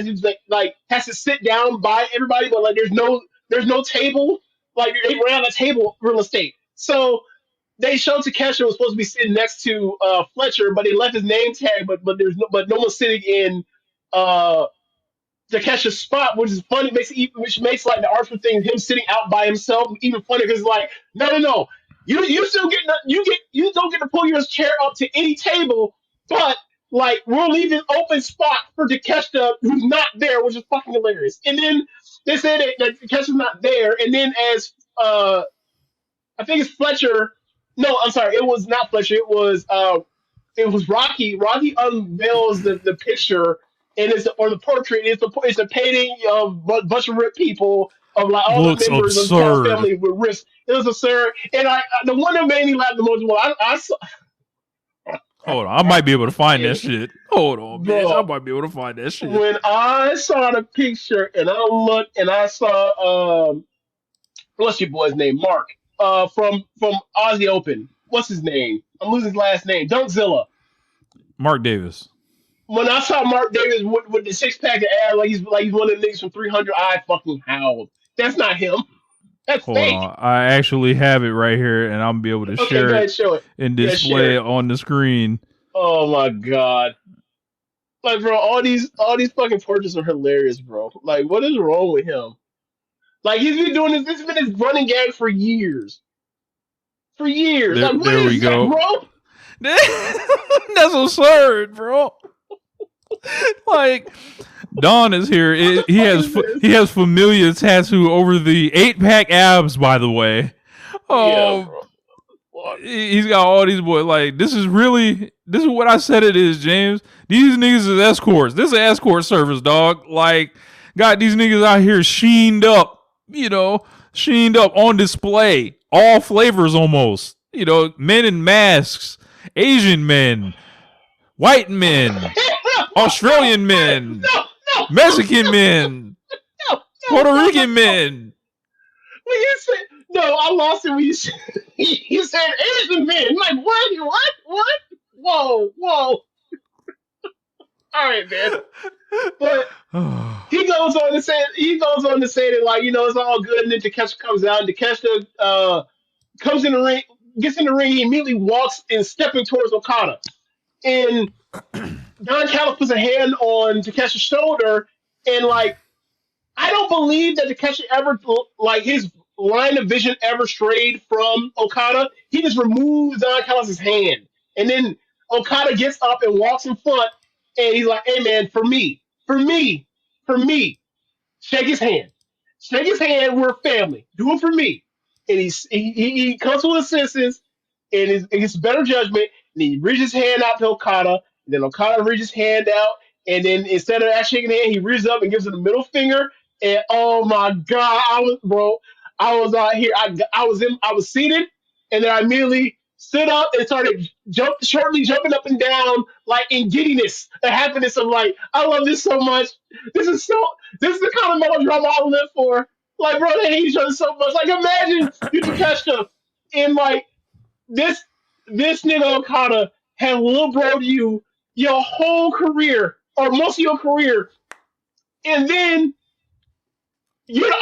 has to sit down by everybody, but like there's no table. Like they ran out of table real estate. So they showed Takeshita was supposed to be sitting next to Fletcher, but he left his name tag. But no one's sitting in Takeshi's spot, which is funny. Which makes like the Archer thing, him sitting out by himself, even funnier because like no, you still get you don't get to pull your chair up to any table, but like we'll leave an open spot for Takeshita who's not there, which is fucking hilarious. And then they said that Takeshi's not there, and then as I think it's Fletcher. No, I'm sorry. It was not Fletcher. It was Rocky. Rocky unveils the picture, and the portrait. It's a painting of a bunch of ripped people of like all the members of the Callis family with wrists. It was absurd, and the one that made me laugh the most was Hold on, I might be able to find that shit. Hold on, Bro, bitch. I might be able to find that shit. when I saw the picture and I looked and I saw what's your boy's name? Mark. From Aussie Open. What's his name? I'm losing his last name. Dunkzilla. Mark Davis. When I saw Mark Davis with the 6 pack of abs, like he's one of the niggas from 300, I fucking howled. That's not him. That's Hold fake. on, I actually have it right here, and I'm gonna be able to Okay, share go ahead, it show it. and Yeah, display share it it. on the screen. Oh my god. Like, bro, all these fucking portraits are hilarious, bro. Like, what is wrong with him? Like, he's been doing this. This has been his running gag for years. For years. Like, what There we is that, go. bro? That's absurd, bro. Like, Don is here. He has familiar tattoo over the 8-pack abs. By the way, Yeah, bro. What? He's got all these boys. Like, this is what I said it is, James. These niggas is escorts. This is an escort service, dog. Like, got these niggas out here sheened up, sheened up on display, all flavors almost. Men in masks, Asian men, white men, Australian men, Mexican men, Puerto Rican men. When you said no, I lost it when you said you said Asian men. I'm like, what? Whoa. All right, man. But he goes on to say that, like, it's all good, and then Takeshita comes out, and Takeshita comes in the ring, gets in the ring, he immediately walks and stepping towards Okada. And Don Callis puts a hand on Takeshi's shoulder, and, like, I don't believe that Takeshi ever, like, his line of vision ever strayed from Okada. He just removes Don Callis' hand. And then Okada gets up and walks in front, and he's like, hey, man, for me, shake his hand. Shake his hand, we're family. Do it for me. And he comes to his senses, and it's better judgment, and he reaches his hand out to Okada, and then Okada reaches his hand out, and then instead of actually shaking hand, he reaches up and gives him the middle finger. And oh my god, I was out here. I was seated, and then I immediately stood up and started shortly jumping up and down, like, in giddiness, the happiness of, like, I love this so much. This is the kind of melodrama I live for. Like, bro, they hate each other so much. Like, imagine you Takeshita and, like, this nigga Okada had little bro to you your whole career, or most of your career, and then you're the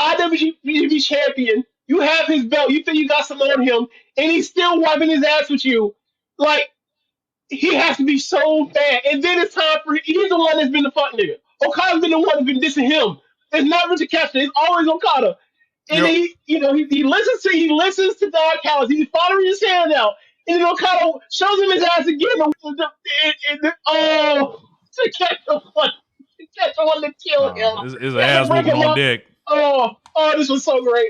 IWGP champion. You have his belt. You think you got some on him, and he's still wiping his ass with you. Like, he has to be so bad. And then it's time for he's the one that's been the fuck nigga. Okada's been the one that's been dissing him. It's not Richard Kester. It's always Okada. And he listens to Don Callis. He's following his hand out. And then Okada shows him his ass again. To want to kill him. It's an ass whooping on deck. Oh, this was so great.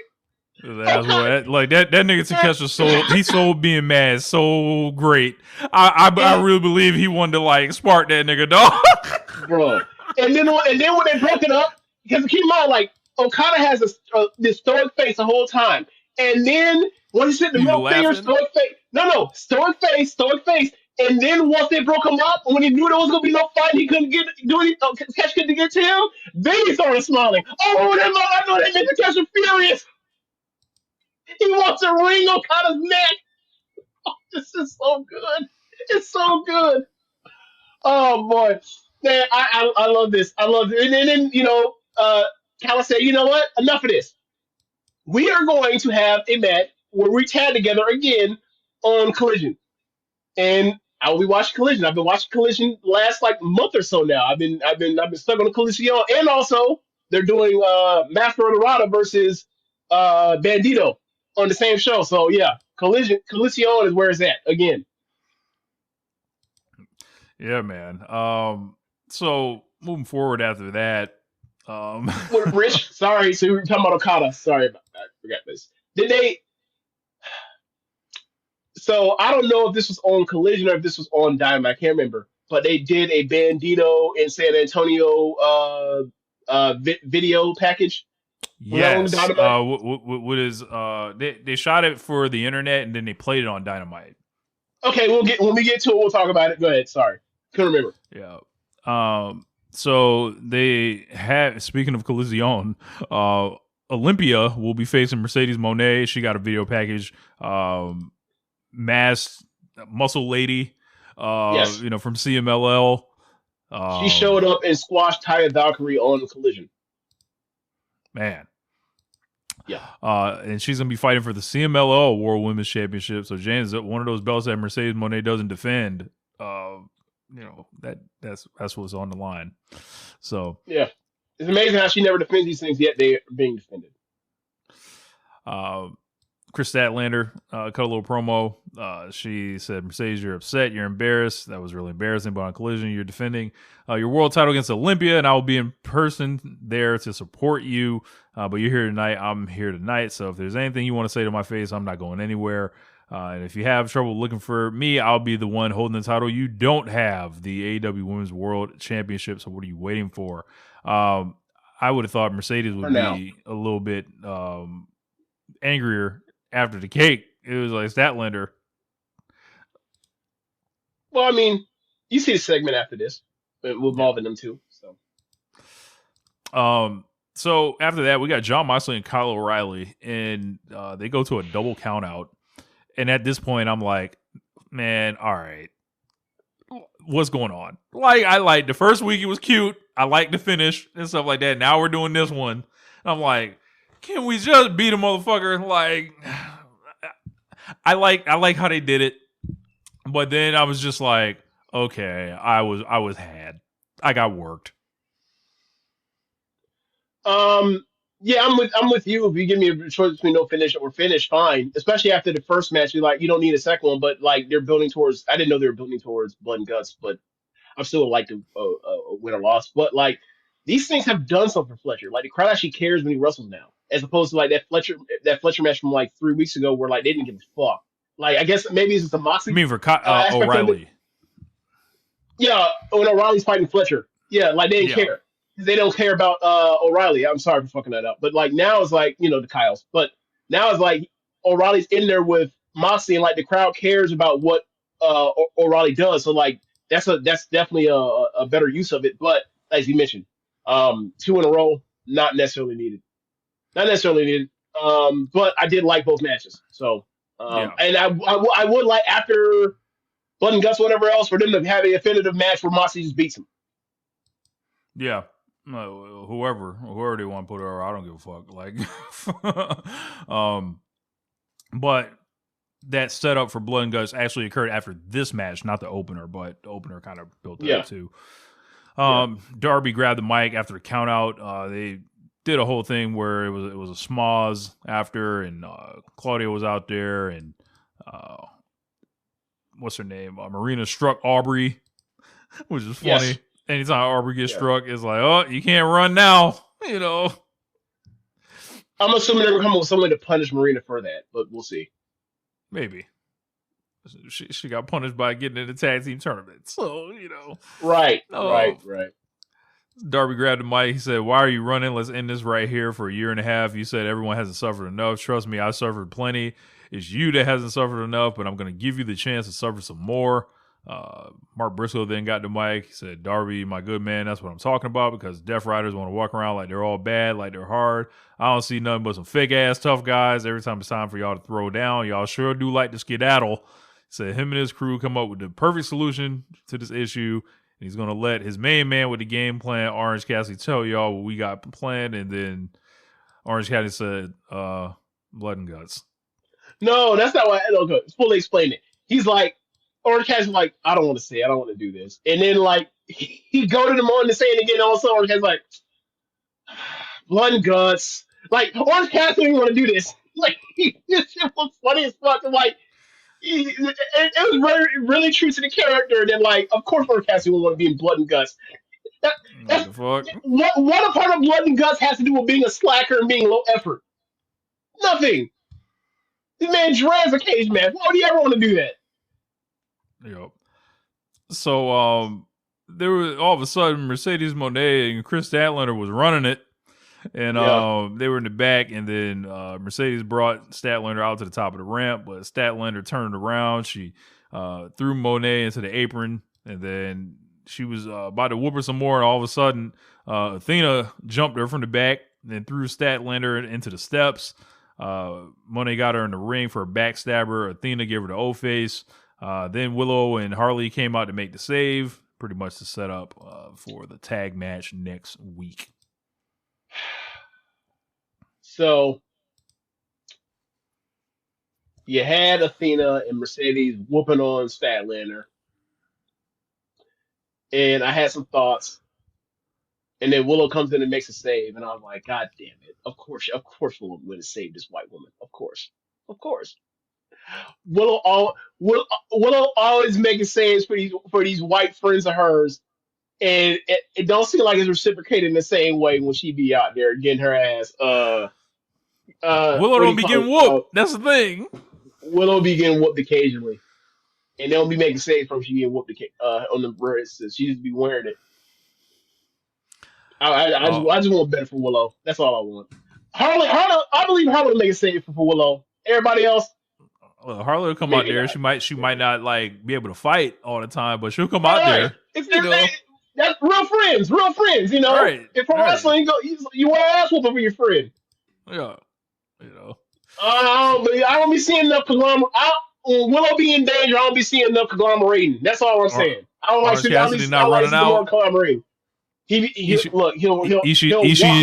Like that nigga Takeshi he's so being mad so great. I really believe he wanted to, like, spark that nigga, dog. Bro. And then when they broke it up, because keep in mind, like, Okada has this stoic face the whole time, and then when he's hitting the middle finger, stoic face. No, stoic face. And then once they broke him up, when he knew there was gonna be no fight, he couldn't do anything. Cash couldn't get to him. Then he started smiling. Oh, I know that nigga Cash is furious. He wants a ring on Okada's neck. Oh, this is so good. It's so good. Oh boy, man, I love this. I love it. And then Callis said, you know what? Enough of this. We are going to have a match where we tag together again on Collision, and I will be watching Collision. I've been watching Collision last, like, month or so now. I've been stuck on the Collision, and also they're doing Master of the Rada versus Bandito on the same show. So yeah, Collision is where it's at again. Yeah, man. So moving forward after that, Rich, sorry, so we were talking about Okada. Sorry about that. I forgot this. Did they? So I don't know if this was on Collision or if this was on Dynamite. I can't remember. But they did a Bandito in San Antonio video package. yes. What is they shot it for the internet and then they played it on Dynamite. Okay, when we get to it, we'll talk about it. Go ahead. Sorry, couldn't remember. Yeah. So they had, speaking of Collision, Olympia will be facing Mercedes Moné. She got a video package. Masked muscle lady, Yes, from CMLL. she showed up and squashed Taya Valkyrie on Collision. Man. Yeah. And she's gonna be fighting for the CMLL World Women's Championship. So James, one of those belts that Mercedes Moné doesn't defend. That's what's on the line. So Yeah, it's amazing how she never defends these things, yet they are being defended. Chris Statlander cut a little promo. She said, Mercedes, you're upset, you're embarrassed. That was really embarrassing, but on Collision, you're defending your world title against Olympia, and I will be in person there to support you. But you're here tonight, I'm here tonight. So if there's anything you want to say to my face, I'm not going anywhere. And if you have trouble looking for me, I'll be the one holding the title. You don't have the AEW Women's World Championship, so what are you waiting for? I would have thought Mercedes would be a little bit angrier after the cake. It was like Statlander. Well, I mean, you see the segment after this involving them too. So after that, we got Jon Moxley and Kyle O'Reilly, and they go to a double count out. And at this point, I'm like, man, all right, what's going on? Like, I like the first week, it was cute. I like the finish and stuff like that. Now we're doing this one. I'm like, can we just beat a motherfucker? Like, I like how they did it, but then I was just like, okay, I was had. I got worked. Yeah, I'm with you. If you give me a choice between no finish or finish, fine. Especially after the first match, you don't need a second one. But like they're building towards. I didn't know they were building towards blood and guts, but I'm still like to win or loss. But like these things have done something for Fletcher. Like the crowd actually cares when he wrestles now, as opposed to like that Fletcher match from like 3 weeks ago, where like they didn't give a fuck. Like I guess maybe it's just the Moxley. You mean for aspect of it. O'Reilly? Yeah, when O'Reilly's fighting Fletcher. Yeah, like they didn't care. They don't care about O'Reilly. I'm sorry for fucking that up. But like now it's like, the Kyles. But now it's like O'Reilly's in there with Moxley and like the crowd cares about what O'Reilly does. So like that's definitely a better use of it. But as you mentioned, 2 in a row, not necessarily needed. Not necessarily needed. But I did like both matches. So and I would like after Blood and Guts, whatever else, for them to have a definitive match where Moxley just beats him. Yeah. Whoever they want to put her, I don't give a fuck. Like, but that setup for Blood and Guts actually occurred after this match, not the opener, but the opener kind of built that up too. Darby grabbed the mic after the count out. They did a whole thing where it was a schmoz after, and Claudia was out there, and what's her name? Marina struck Aubrey, which is funny. Yes. Anytime Aubrey gets struck, it's like, oh, you can't run now. I'm assuming they're going to come up with some way to punish Marina for that, but we'll see. Maybe. She got punished by getting in the tag team tournament. So, Right. Darby grabbed the mic. He said, why are you running? Let's end this right here for a year and a half. You said everyone hasn't suffered enough. Trust me, I suffered plenty. It's you that hasn't suffered enough, but I'm going to give you the chance to suffer some more. Mark Briscoe then got the mic. He said, Darby, my good man, that's what I'm talking about, because Death Riders want to walk around like they're all bad, like they're hard. I don't see nothing but some fake ass tough guys. Every time it's time for y'all to throw down, y'all sure do like to skedaddle. He said him and his crew come up with the perfect solution to this issue, and he's going to let his main man with the game plan, Orange Cassidy, tell y'all what we got planned. And then Orange Cassidy said, blood and guts. No, that's not what I fully explain it. He's like, Orange Cassidy's like, I don't want to say it. I don't want to do this. And then, like, he goaded him on to say it again. All of a sudden, Orange Cassidy's like, blood and guts. Like, Orange Cassidy didn't want to do this. Like, this shit was funny as fuck. And, like, it was really, really true to the character. And then, like, of course, Orange Cassidy would want to be in blood and guts. What the fuck? What a part of blood and guts has to do with being a slacker and being low effort? Nothing. This man drags a cage match. Why would he ever want to do that? Yep. So there was all of a sudden Mercedes Moné and Chris Statlander was running it, and they were in the back, and then Mercedes brought Statlander out to the top of the ramp, but Statlander turned around. She threw Monet into the apron, and then she was about to whoop her some more, and all of a sudden, Athena jumped her from the back, and then threw Statlander into the steps. Monet got her in the ring for a backstabber. Athena gave her the O-face. Then Willow and Harley came out to make the save, pretty much to set up for the tag match next week. So you had Athena and Mercedes whooping on Statlander, and I had some thoughts. And then Willow comes in and makes a save, and I'm like, God damn it! Of course, Willow would save this white woman. Of course. Willow always making saves for these white friends of hers, and it don't seem like it's reciprocated in the same way when she be out there getting her ass. Willow don't be getting whooped. That's the thing. Willow be getting whooped occasionally, and they don't be making saves from she getting whooped on the wrists. She just be wearing it. I just want better for Willow. That's all I want. Harley, I believe Harley will make a save for Willow. Everybody else, well, Harley will come out there. She might not like be able to fight all the time, but she'll come out there. That's real friends. You know, right, if for wrestling, you want to ass whooping for your friend. Yeah, you know. But I don't be seeing enough conglomerate. Willow be in danger. I don't be seeing enough conglomerating. That's all I'm saying. I don't like seeing more conglomerating. Ishii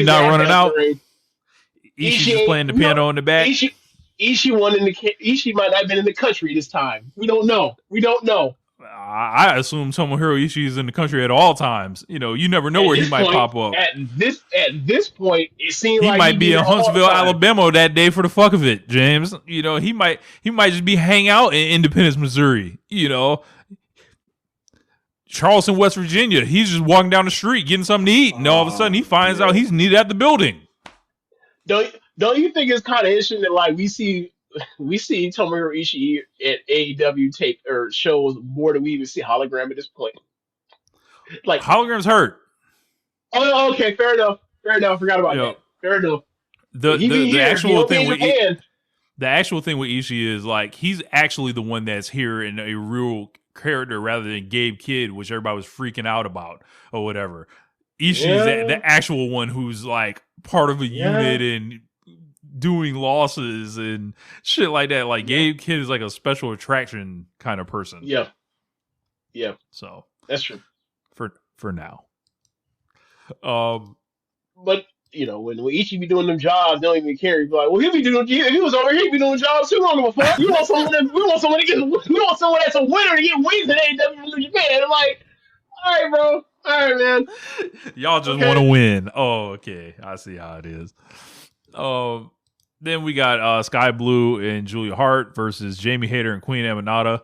not running out. Ishii just playing the piano in the back. Ishii might not have been in the country this time. We don't know. I assume Tomohiro Ishii is in the country at all times. You know, you never know where he might pop up. At this point, it seems he like might be in Huntsville, Alabama that day for the fuck of it, James. You know, he might just be hanging out in Independence, Missouri. You know, Charleston, West Virginia. He's just walking down the street getting something to eat, and all of a sudden he finds out he's needed at the building. Don't you think it's kind of interesting that like we see Tomohiro Ishii at AEW tape or shows more than we even see Hologram at this point? Like Hologram's hurt. Oh, okay, fair enough. Forgot about that. Fair enough. The actual thing with Ishii is like he's actually the one that's here in a real character rather than Gabe Kidd, which everybody was freaking out about or whatever. Ishii's the actual one who's like part of a unit and doing losses and shit like that. Like Gabe Kidd is like a special attraction kind of person. Yeah. So that's true for now. But you know when Ishii be doing them jobs, they don't even care. He'd be like, well, if he was over here, he'd be doing jobs too. Long before we want someone that's a winner to get wins in AEW from Japan. I'm like, all right, bro. All right, man. Y'all just want to win. Oh, okay. I see how it is. Then we got Sky Blue and Julia Hart versus Jamie Hayter and Queen Emanata.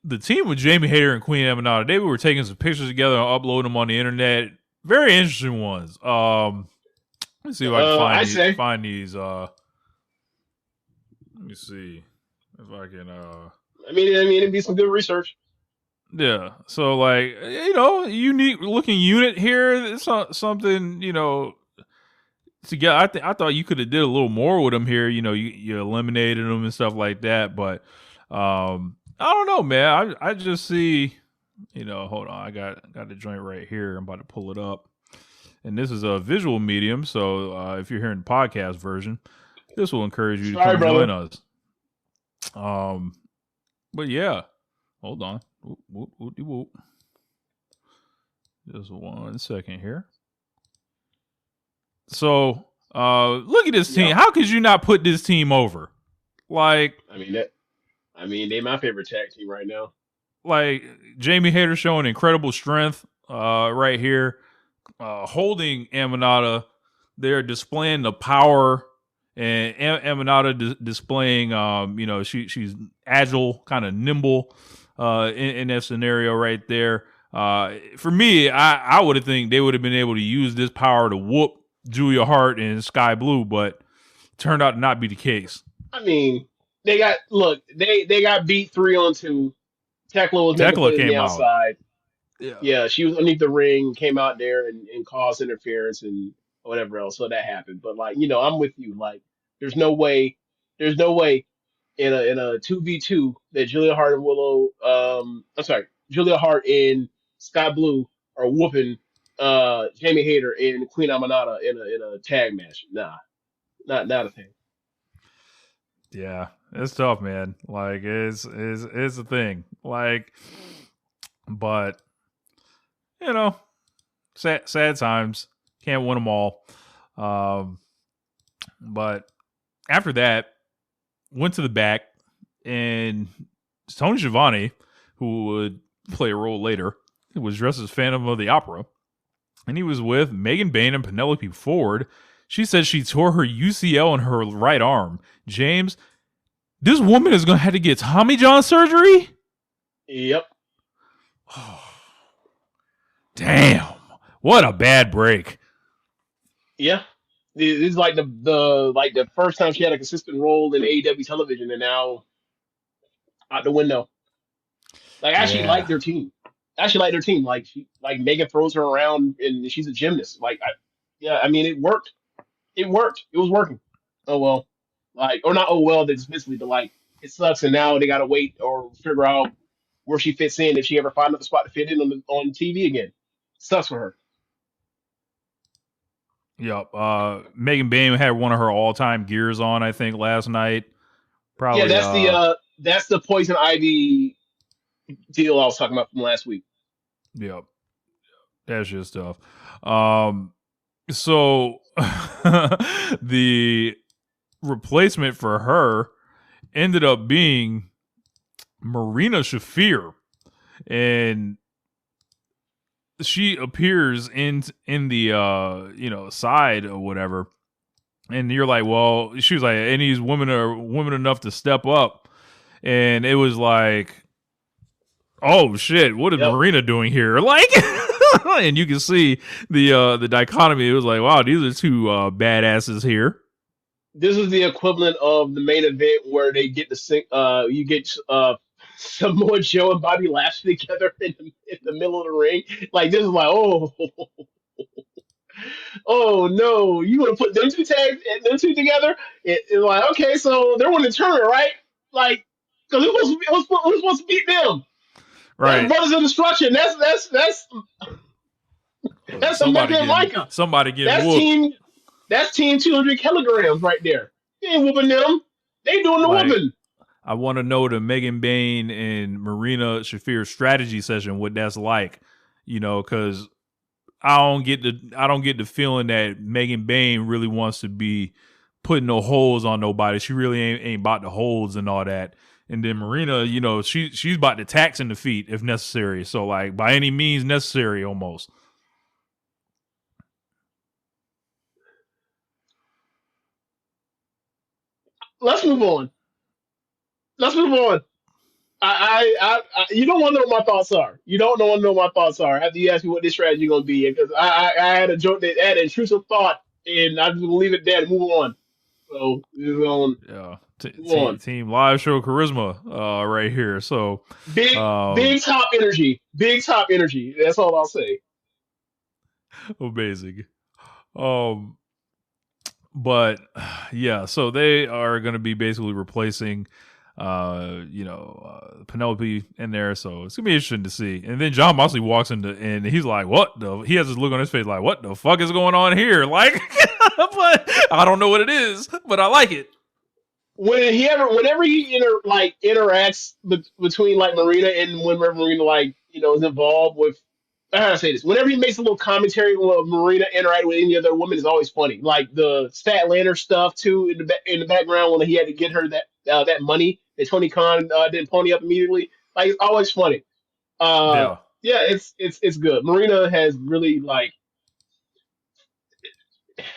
The team with Jamie Hayter and Queen Emanata, they were taking some pictures together and uploading them on the internet. Very interesting ones. Let's see if I can find these. Let me see if I can. I mean, it'd be some good research. Yeah. So, like, you know, unique looking unit here. It's something, you know. Together, I thought you could have did a little more with them here. You know, you eliminated them and stuff like that. But I don't know, man. I just see, you know. Hold on, I got the joint right here. I'm about to pull it up, and this is a visual medium. So if you're hearing the podcast version, this will encourage you to come join us. But yeah, hold on. Whoop. Just 1 second here. So, look at this team. How could you not put this team over? Like, I mean, they're my favorite tag team right now. Like Jamie Hayter showing incredible strength, right here, holding Emanata. They're displaying the power, and Emanata displaying, you know, she's agile, kind of nimble, in that scenario right there. For me, I would have think they would have been able to use this power to whoop Julia Hart and Sky Blue, but turned out to not be the case. I mean, they got beat 3-on-2. Tekla was on the outside. Yeah, she was underneath the ring, came out there and caused interference and whatever else. So that happened. But like, you know, I'm with you. Like, there's no way in a 2v2 that Julia Hart and Julia Hart and Scott Blue are whooping Jamie Hayter and Queen Amanada in a tag match. Nah, not a thing. Yeah, it's tough, man. Like it's a thing. Like, but you know, sad times. Can't win them all. But after that, went to the back, and Tony Schiavone, who would play a role later, was dressed as Phantom of the Opera, and he was with Megan Bayne and Penelope Ford. She said she tore her UCL in her right arm. James, this woman is going to have to get Tommy John surgery? Yep. Damn. What a bad break. Yeah. This is like the first time she had a consistent role in AEW television, and now out the window. Like, I actually Yeah. liked their team. Like Megan throws her around, and she's a gymnast. I mean, it worked. It worked. It was working. Oh well, or not. Oh well, dismissively, but like it sucks, and now they gotta wait or figure out where she fits in if she ever find another spot to fit in on TV again. Sucks for her. Yep. Megan Bayne had one of her all-time gears on, I think, last night. Probably. Yeah, that's the Poison Ivy deal I was talking about from last week. Yep. That's just stuff. So the replacement for her ended up being Marina Shafir, and she appears in the side or whatever, and you're like, well, she was like, and these women are women enough to step up, and it was like, oh shit, what is Marina doing here? Like, and you can see the dichotomy. It was like, wow, these are two badasses here. This is the equivalent of the main event where they get to sing. You get Samoa Joe and Bobby Lashley together in the middle of the ring. Like, this is like, oh no, you want to put them two together? It's like, okay, so they're winning the tournament, right? Like, because who's supposed to beat them? Right. That's Brothers in Destruction. That's somebody getting Micah. Somebody getting whooped. That's team 200 kilograms right there. They ain't whooping them. They doing the whooping. I want to know the Megan Bayne and Marina Shafir strategy session, what that's like, because I don't get the feeling that Megan Bayne really wants to be putting no holes on nobody. She really ain't about the holds and all that. And then Marina, she's about to tax in the feet if necessary. So like by any means necessary almost. Let's move on. I you don't want to know what my thoughts are. You don't want to know what my thoughts are after you ask me what this strategy is going to be, because I had a joke that had an intrusive thought, and I'm just going to leave it there and move on. So we're going. Yeah, team live show charisma right here. So big top energy, That's all I'll say. Amazing. But yeah, so they are going to be basically replacing, Penelope in there. So it's gonna be interesting to see. And then John Moxley walks into, and he's like, he has this look on his face like, what the fuck is going on here? Like, but I don't know what it is, but I like it. Whenever he interacts between like Marina, and whenever Marina is involved with, how to say this, whenever he makes a little commentary with Marina interacting with any other woman, is always funny. Like the Statlander stuff too in the background when he had to get her that money that Tony Khan didn't pony up immediately. Like, it's always funny. It's good. Marina has really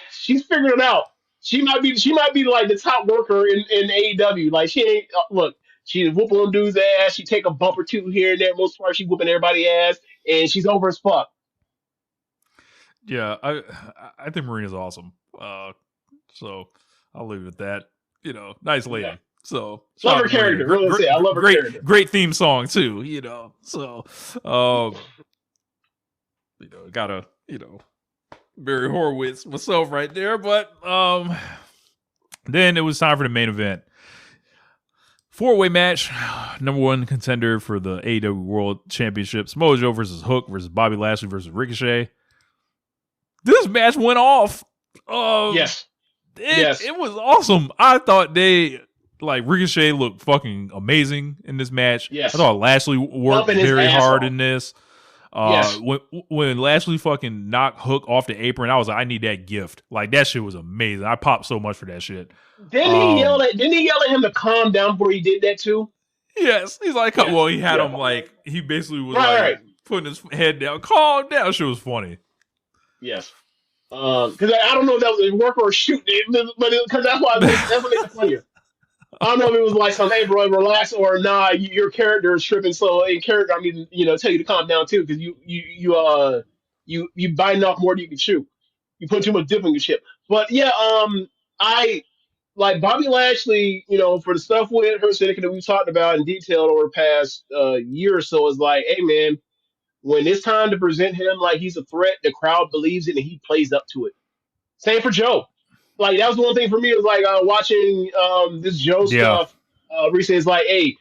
she's figured it out. She might be like the top worker in AEW. Like, she ain't look. She's whooping on dude's ass. She take a bump or two here and there. Most part, she whooping everybody's ass, and she's over as fuck. Yeah, I think Marina's awesome. So I'll leave it at that. Nice lady. Yeah. So love her character. Really, I love her character. Great theme song too. So gotta Barry Horowitz myself right there. But then it was time for the main event. 4-way match, number one contender for the AEW World Championship. Samoa Joe versus Hook versus Bobby Lashley versus Ricochet. This match went off. Yes. It was awesome. I thought Ricochet looked fucking amazing in this match. Yes. I thought Lashley worked very hard in this. Yes. When Lashley fucking knocked Hook off the apron, I was like, I need that gift. Like, that shit was amazing. I popped so much for that shit. Didn't he yell at him to calm down before he did that too? Yes. He's like, well, he had him like, he basically was putting his head down. Calm down. Shit was funny. Yes. Because I don't know if that was a work or a shoot, but because that's what makes it funnier. I don't know if it was like some, hey, bro, relax, or nah, your character is tripping. So in character, I mean, tell you to calm down too, because you biting off more than you can chew. You put too much dip in your chip. But yeah, I like Bobby Lashley. For the stuff with her syndicate that we talked about in detail over the past year or so, is like, hey man, when it's time to present him like he's a threat, the crowd believes it and he plays up to it. Same for Joe. Like, that was one thing for me. It was like watching this Joe stuff recently. It's like, hey,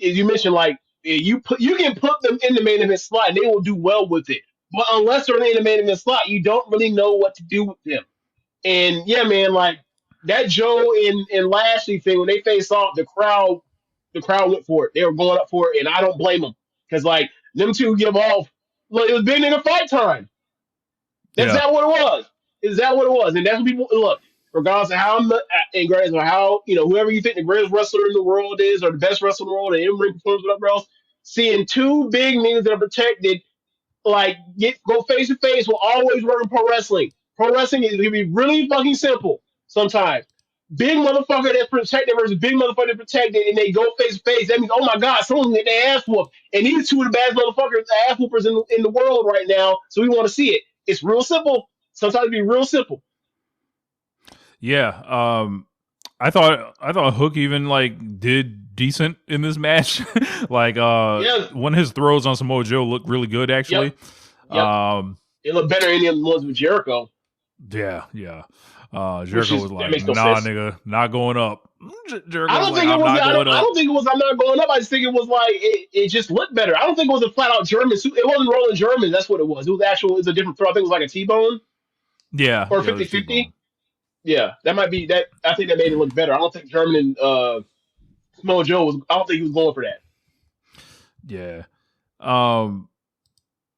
as you mentioned, like you can put them in the main event slot and they will do well with it. But unless they're in the main event slot, you don't really know what to do with them. And yeah, man, like that Joe and Lashley thing, when they faced off, the crowd went for it. They were going up for it, and I don't blame them, because like them two give off. Look, it was been in a fight time. That's that what it was. Is that what it was? And that's what people look. Regardless of how whoever you think the greatest wrestler in the world is, or the best wrestler in the world, or in-ring performance, whatever else, seeing two big niggas that are protected, like go face to face, will always work in pro wrestling. Pro wrestling is gonna be really fucking simple sometimes. Big motherfucker that's protected versus big motherfucker that's protected, and they go face to face. That means, oh my God, someone's getting their ass whooped. And these two of the baddest motherfuckers, ass whoopers in the world right now, so we want to see it. It's real simple. Sometimes it be real simple. Yeah, I thought Hook even like did decent in this match. Like one of his throws on Samoa Joe looked really good actually. Yep. It looked better than the ones with Jericho. Yeah. Jericho was like, nah, nigga, not going up. Jericho I don't think it was I'm not going up. I just think it was like it just looked better. I don't think it was a flat out German. It wasn't rolling German. That's what it was. It was a different throw. I think it was like a T-bone. Yeah. Or 50-50. Yeah, that might be that. I think that made it look better. I don't think German and Samoa Joe was. I don't think he was going for that. Yeah.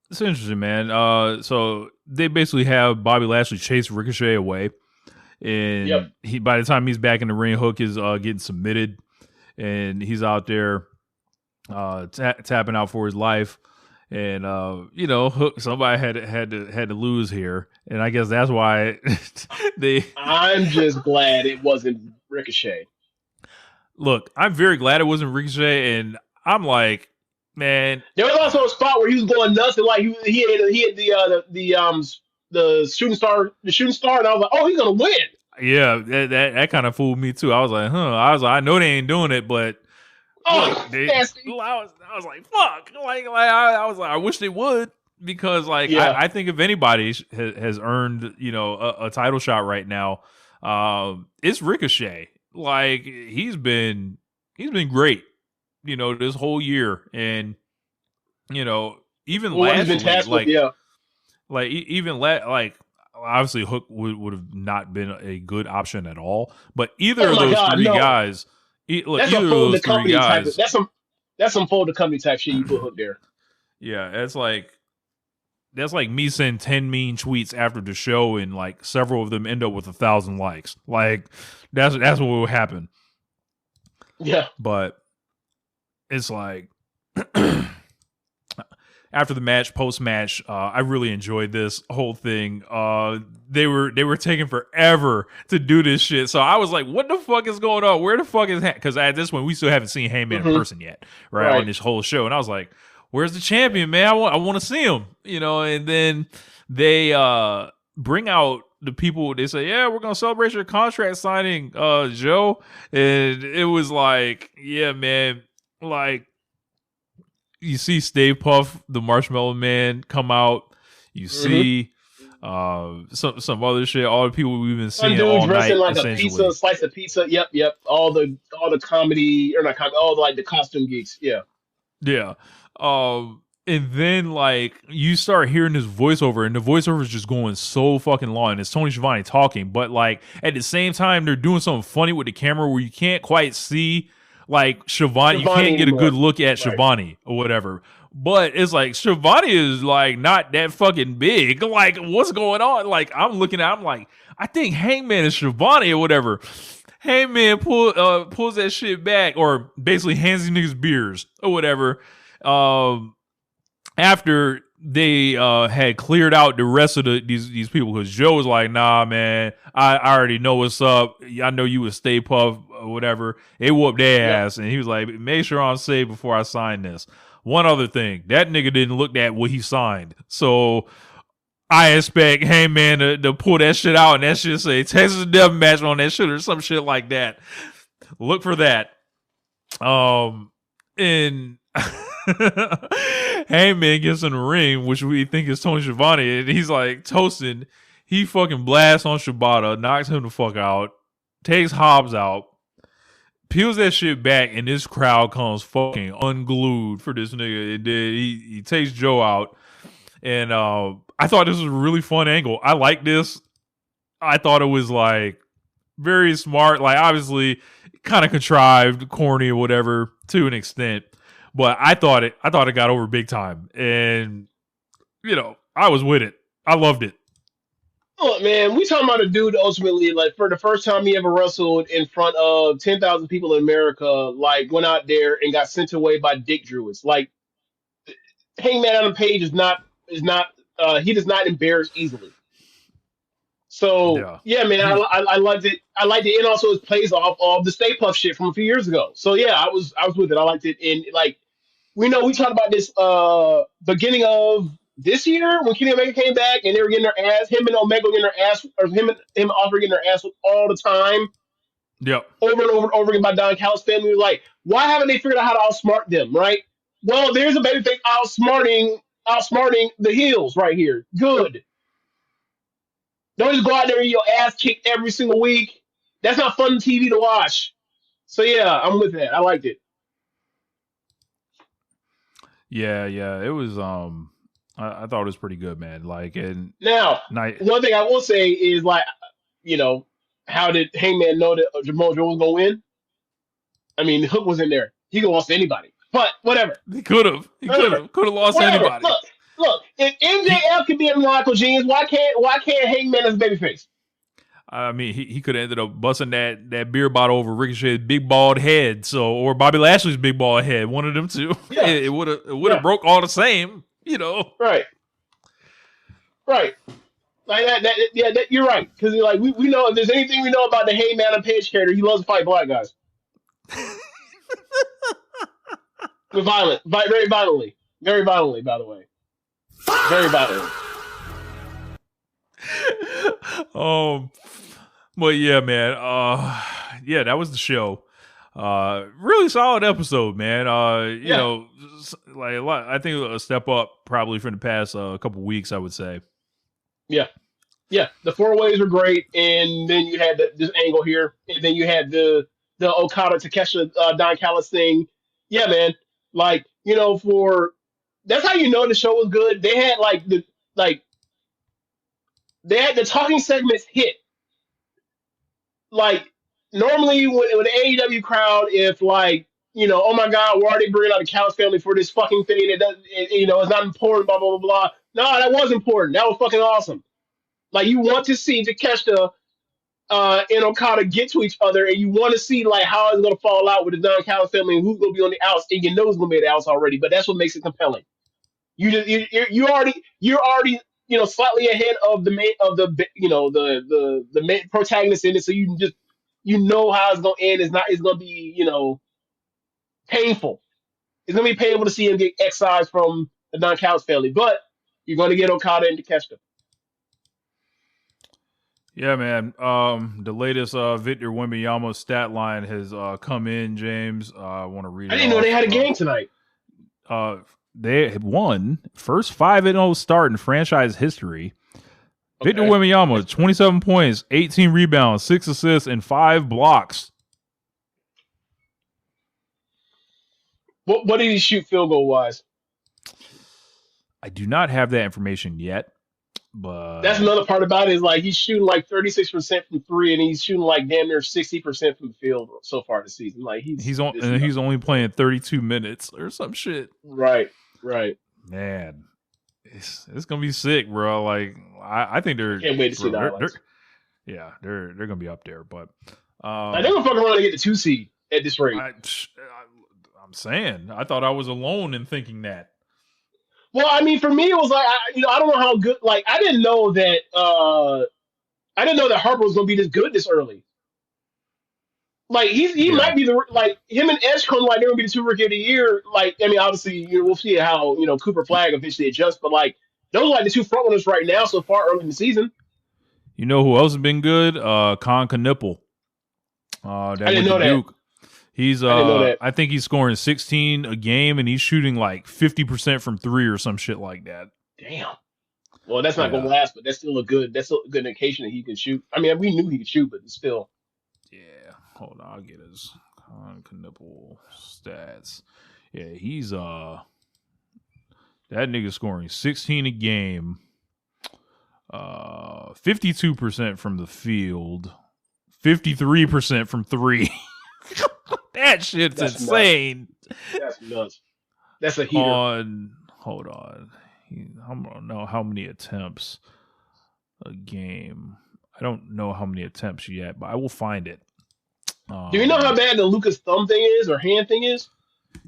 It's interesting, man. So they basically have Bobby Lashley chase Ricochet away, and by the time he's back in the ring, Hook is getting submitted, and he's out there tapping out for his life. And Hook, somebody had to lose here, and I guess that's why I'm just glad it wasn't Ricochet. Look, I'm very glad it wasn't Ricochet, and I'm like, man. There was also a spot where he was going nuts, and like he had the shooting star, and I was like, oh, he's gonna win. Yeah, that kind of fooled me too. I was like, I know they ain't doing it, but. Nasty. I was like, fuck. I was like, I wish they would, because I think if anybody has earned, a title shot right now, it's Ricochet. Like he's been great, this whole year, and even last week, obviously Hook would have not been a good option at all, but either of those three guys. That's either of those three guys. That's some fold the company type shit you put Hook there. Yeah, that's like me sending 10 mean tweets after the show, and like several of them end up with 1,000 likes. Like that's what will happen. Yeah, but it's like after the match, post match, I really enjoyed this whole thing. They were taking forever to do this shit, so I was like, "What the fuck is going on? Where the fuck is?" Because at this point, we still haven't seen Heyman in person yet, right? On this whole show, and I was like, "Where's the champion, man? I want to see him," And then they bring out the people. They say, "Yeah, we're gonna celebrate your contract signing, Joe," and it was like, "Yeah, man," like. You see Stave Puff, the Marshmallow Man, come out. You see some other shit. All the people we've been Some seeing dude all dressing night, like a essentially. pizza, slice of pizza. Yep. All the comedy or not comedy, all the, like the costume geeks. Yeah. Yeah. And then like you start hearing this voiceover, and the voiceover is just going so fucking long. And it's Tony Schiavone talking, but like at the same time, they're doing something funny with the camera where you can't quite see like Schiavone. You can't get a good look at Schiavone or whatever. But it's like Schiavone is like not that fucking big. Like what's going on? Like I'm like, I think Hangman is Schiavone or whatever. Hangman pulls that shit back, or basically hands these niggas beers or whatever. After they had cleared out the rest of these people, because Joe was like, nah, man, I already know what's up. I know you would Stay Puft or whatever. They whooped their ass. And he was like, make sure I'm safe before I sign this. One other thing, that nigga didn't look at what he signed. So I expect Hangman to pull that shit out and that shit say Texas Death Match on that shit or some shit like that. Look for that. And Hangman gets in the ring, which we think is Tony Schiavone, and he's like toasting. He fucking blasts on Shibata, knocks him the fuck out, takes Hobbs out, peels that shit back, and this crowd comes fucking unglued for this nigga. And then he takes Joe out, and I thought this was a really fun angle. I like this. I thought it was like very smart, like obviously kind of contrived, corny or whatever to an extent. But I thought it got over big time. And, you know, I was with it. I loved it. Look, man, we talking about a dude ultimately, like, for the first time he ever wrestled in front of 10,000 people in America, like, went out there and got sent away by dick druids. Like, Hangman Adam Page he does not embarrass easily. So, yeah man, I liked it. I liked it. And also it plays off of the Stay Puft shit from a few years ago. So, yeah, I was with it. I liked it. And, like, we talked about this beginning of this year when Kenny Omega came back and they were getting their ass, him and Omega getting their ass, or him and Osprey getting their ass all the time. Yep. Over and over and over again by Don Callis family. Like, why haven't they figured out how to outsmart them, right? Well, there's a baby thing outsmarting the heels right here. Good. Don't just go out there and your ass kicked every single week. That's not fun TV to watch. So yeah, I'm with that. I liked it. Yeah, it was I thought it was pretty good, man. Like, and now one thing I will say is, like, you know, how did Hangman know that Jamal Joe was gonna win? I mean, the Hook was in there. He could have lost to anybody. But whatever. He could have lost to anybody. Look, if MJF could be in Michael Jeans, why can't Hangman as a babyface? I mean, he could have ended up busting that beer bottle over Ricochet's big bald head, or Bobby Lashley's big bald head. One of them two. Yeah. It would have broke all the same, you know. Right. Like that. You're right, because like we know, if there's anything we know about the Hangman and Page character, he loves to fight black guys. Very violently, by the way. Very violently. But yeah, man. Yeah, that was the show. Really solid episode, man. You know, like a lot. I think a step up probably from the past couple weeks, I would say. Yeah. The 4-ways were great, and then you had this angle here, and then you had the Okada Takeshita Don Callis thing. Yeah, man. Like, you know, that's how you know the show was good. They had they had the talking segments hit. Like, normally with the AEW crowd, if, like, you know, oh my God, we're already bringing out the Callis family for this fucking thing, and it's not important, blah, blah, blah, blah. No, that was important. That was fucking awesome. Like, you want to see Takeshita and Okada get to each other, and you want to see, like, how it's going to fall out with the Don Callis family and who's going to be on the outs, and you know who's going to be on the outs already, but that's what makes it compelling. You're already you know, slightly ahead of the main the main protagonist in it, so you know how it's gonna end. It's gonna be, you know, painful. It's gonna be painful to see him get excised from the Don Callis family, but you're gonna get Okada and Takeshita. Yeah, man. The latest Victor Wembanyama stat line has come in, James. I want to read it. I didn't know they had a game tonight. They won first 5-0 start in franchise history. Victor Wembanyama, 27 points, 18 rebounds, 6 assists, and 5 blocks. What did he shoot field goal wise? I do not have that information yet, but that's another part about it is like he's shooting like 36% from three, and he's shooting like damn near 60% from the field so far this season. Like he's only playing 32 minutes or some shit. Right. Man, it's gonna be sick, bro. Like I think they're. Can't wait to see that. They're gonna be up there, but they're gonna fuck around and get the 2 seed at this rate. I'm saying, I thought I was alone in thinking that. Well, I mean, for me, it was like I don't know how good. Like I didn't know that Harper was gonna be this good this early. Like he might be him and Edgecombe, like they're gonna be the 2 rookie of the year. Like I mean, obviously we'll see how Cooper Flag eventually adjusts, but like those are like the 2 front runners right now so far early in the season. You know who else has been good? Con Knipple. I didn't know that. Duke. He's I think he's scoring 16 a game, and he's shooting like 50% from 3 or some shit like that. Damn. Well, that's not gonna last, but that's still a good indication that he can shoot. I mean, we knew he could shoot, but it's still. Yeah. Hold on, I'll get his Con Knipple stats. Yeah, he's that nigga scoring 16 a game, 52% from the field, 53% from 3. That shit's insane. Nuts. That's nuts. That's a heater. Hold on. I don't know how many attempts a game. I don't know how many attempts yet, but I will find it. Do you know how bad the Lucas thumb thing is or hand thing is?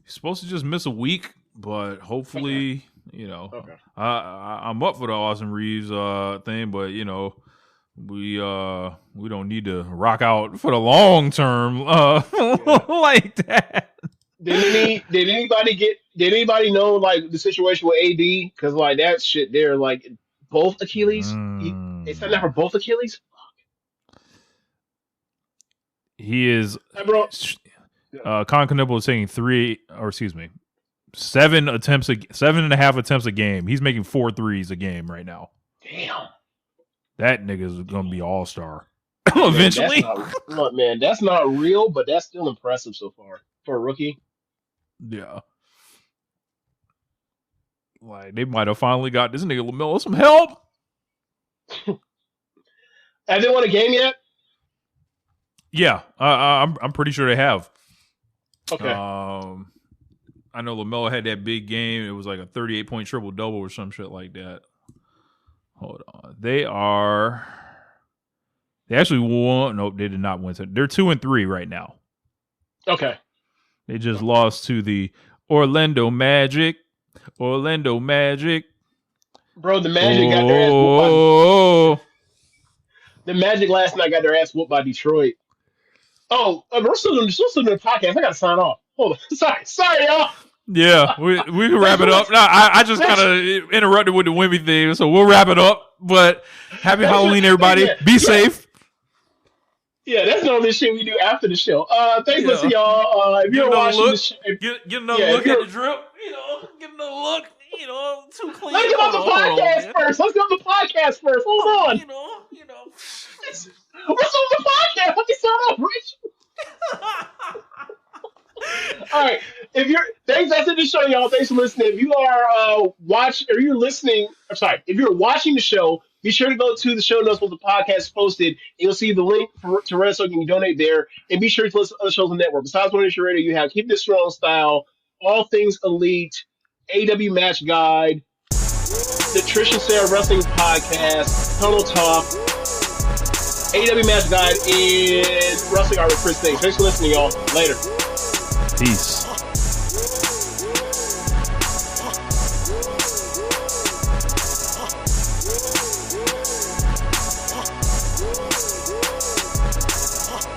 He's supposed to just miss a week, but hopefully, I'm up for the Austin Reaves thing, but we don't need to rock out for the long term like that. Did anybody know like the situation with AD? Because like that shit there, like both Achilles. They signed out for both Achilles. He is. Hey, bro. Con Knipple is taking 7 attempts, 7.5 attempts a game. He's making 4 threes a game right now. Damn. That nigga's gonna be all-star eventually. Look, man, that's not real, but that's still impressive so far for a rookie. Yeah. Like they might have finally got this nigga LaMelo some help. Have they won a game yet? Yeah, I'm pretty sure they have. Okay. I know LaMelo had that big game. It was like a 38-point triple-double or some shit like that. Hold on. They actually won. Nope, they did not win. They're 2-3 right now. Okay. They just lost to the Orlando Magic. Bro, the Magic got their ass whooped. The Magic last night got their ass whooped by Detroit. Oh, we're still doing the podcast. I gotta sign off. Hold on. Sorry, y'all. Yeah, we can wrap it up. No, I just kind of interrupted with the Wemby thing, so we'll wrap it up. But happy Halloween, everybody. Be safe. Yeah, that's all this shit we do after the show. Thanks for listening, y'all. If you're watching the show, get another look at the drip. Get another look. Too clean. Let's get on the podcast first. Hold on. What's on the podcast? Let me start off, Rich. All right. That's it the show, y'all. Thanks for listening. If you are if you're watching the show, be sure to go to the show notes where the podcast is posted. You'll see the link to Red so you can donate there. And be sure to listen to other shows on the network. Besides One Nation Radio, you have Keepin It Strong Style, All Things Elite, AEW Match Guide, the Trish and Sarah Wrestling Podcast, Tunnel Talk, AEW Match Guide, and Wrestling Art with Chris Thanks for listening, y'all. Later. Peace.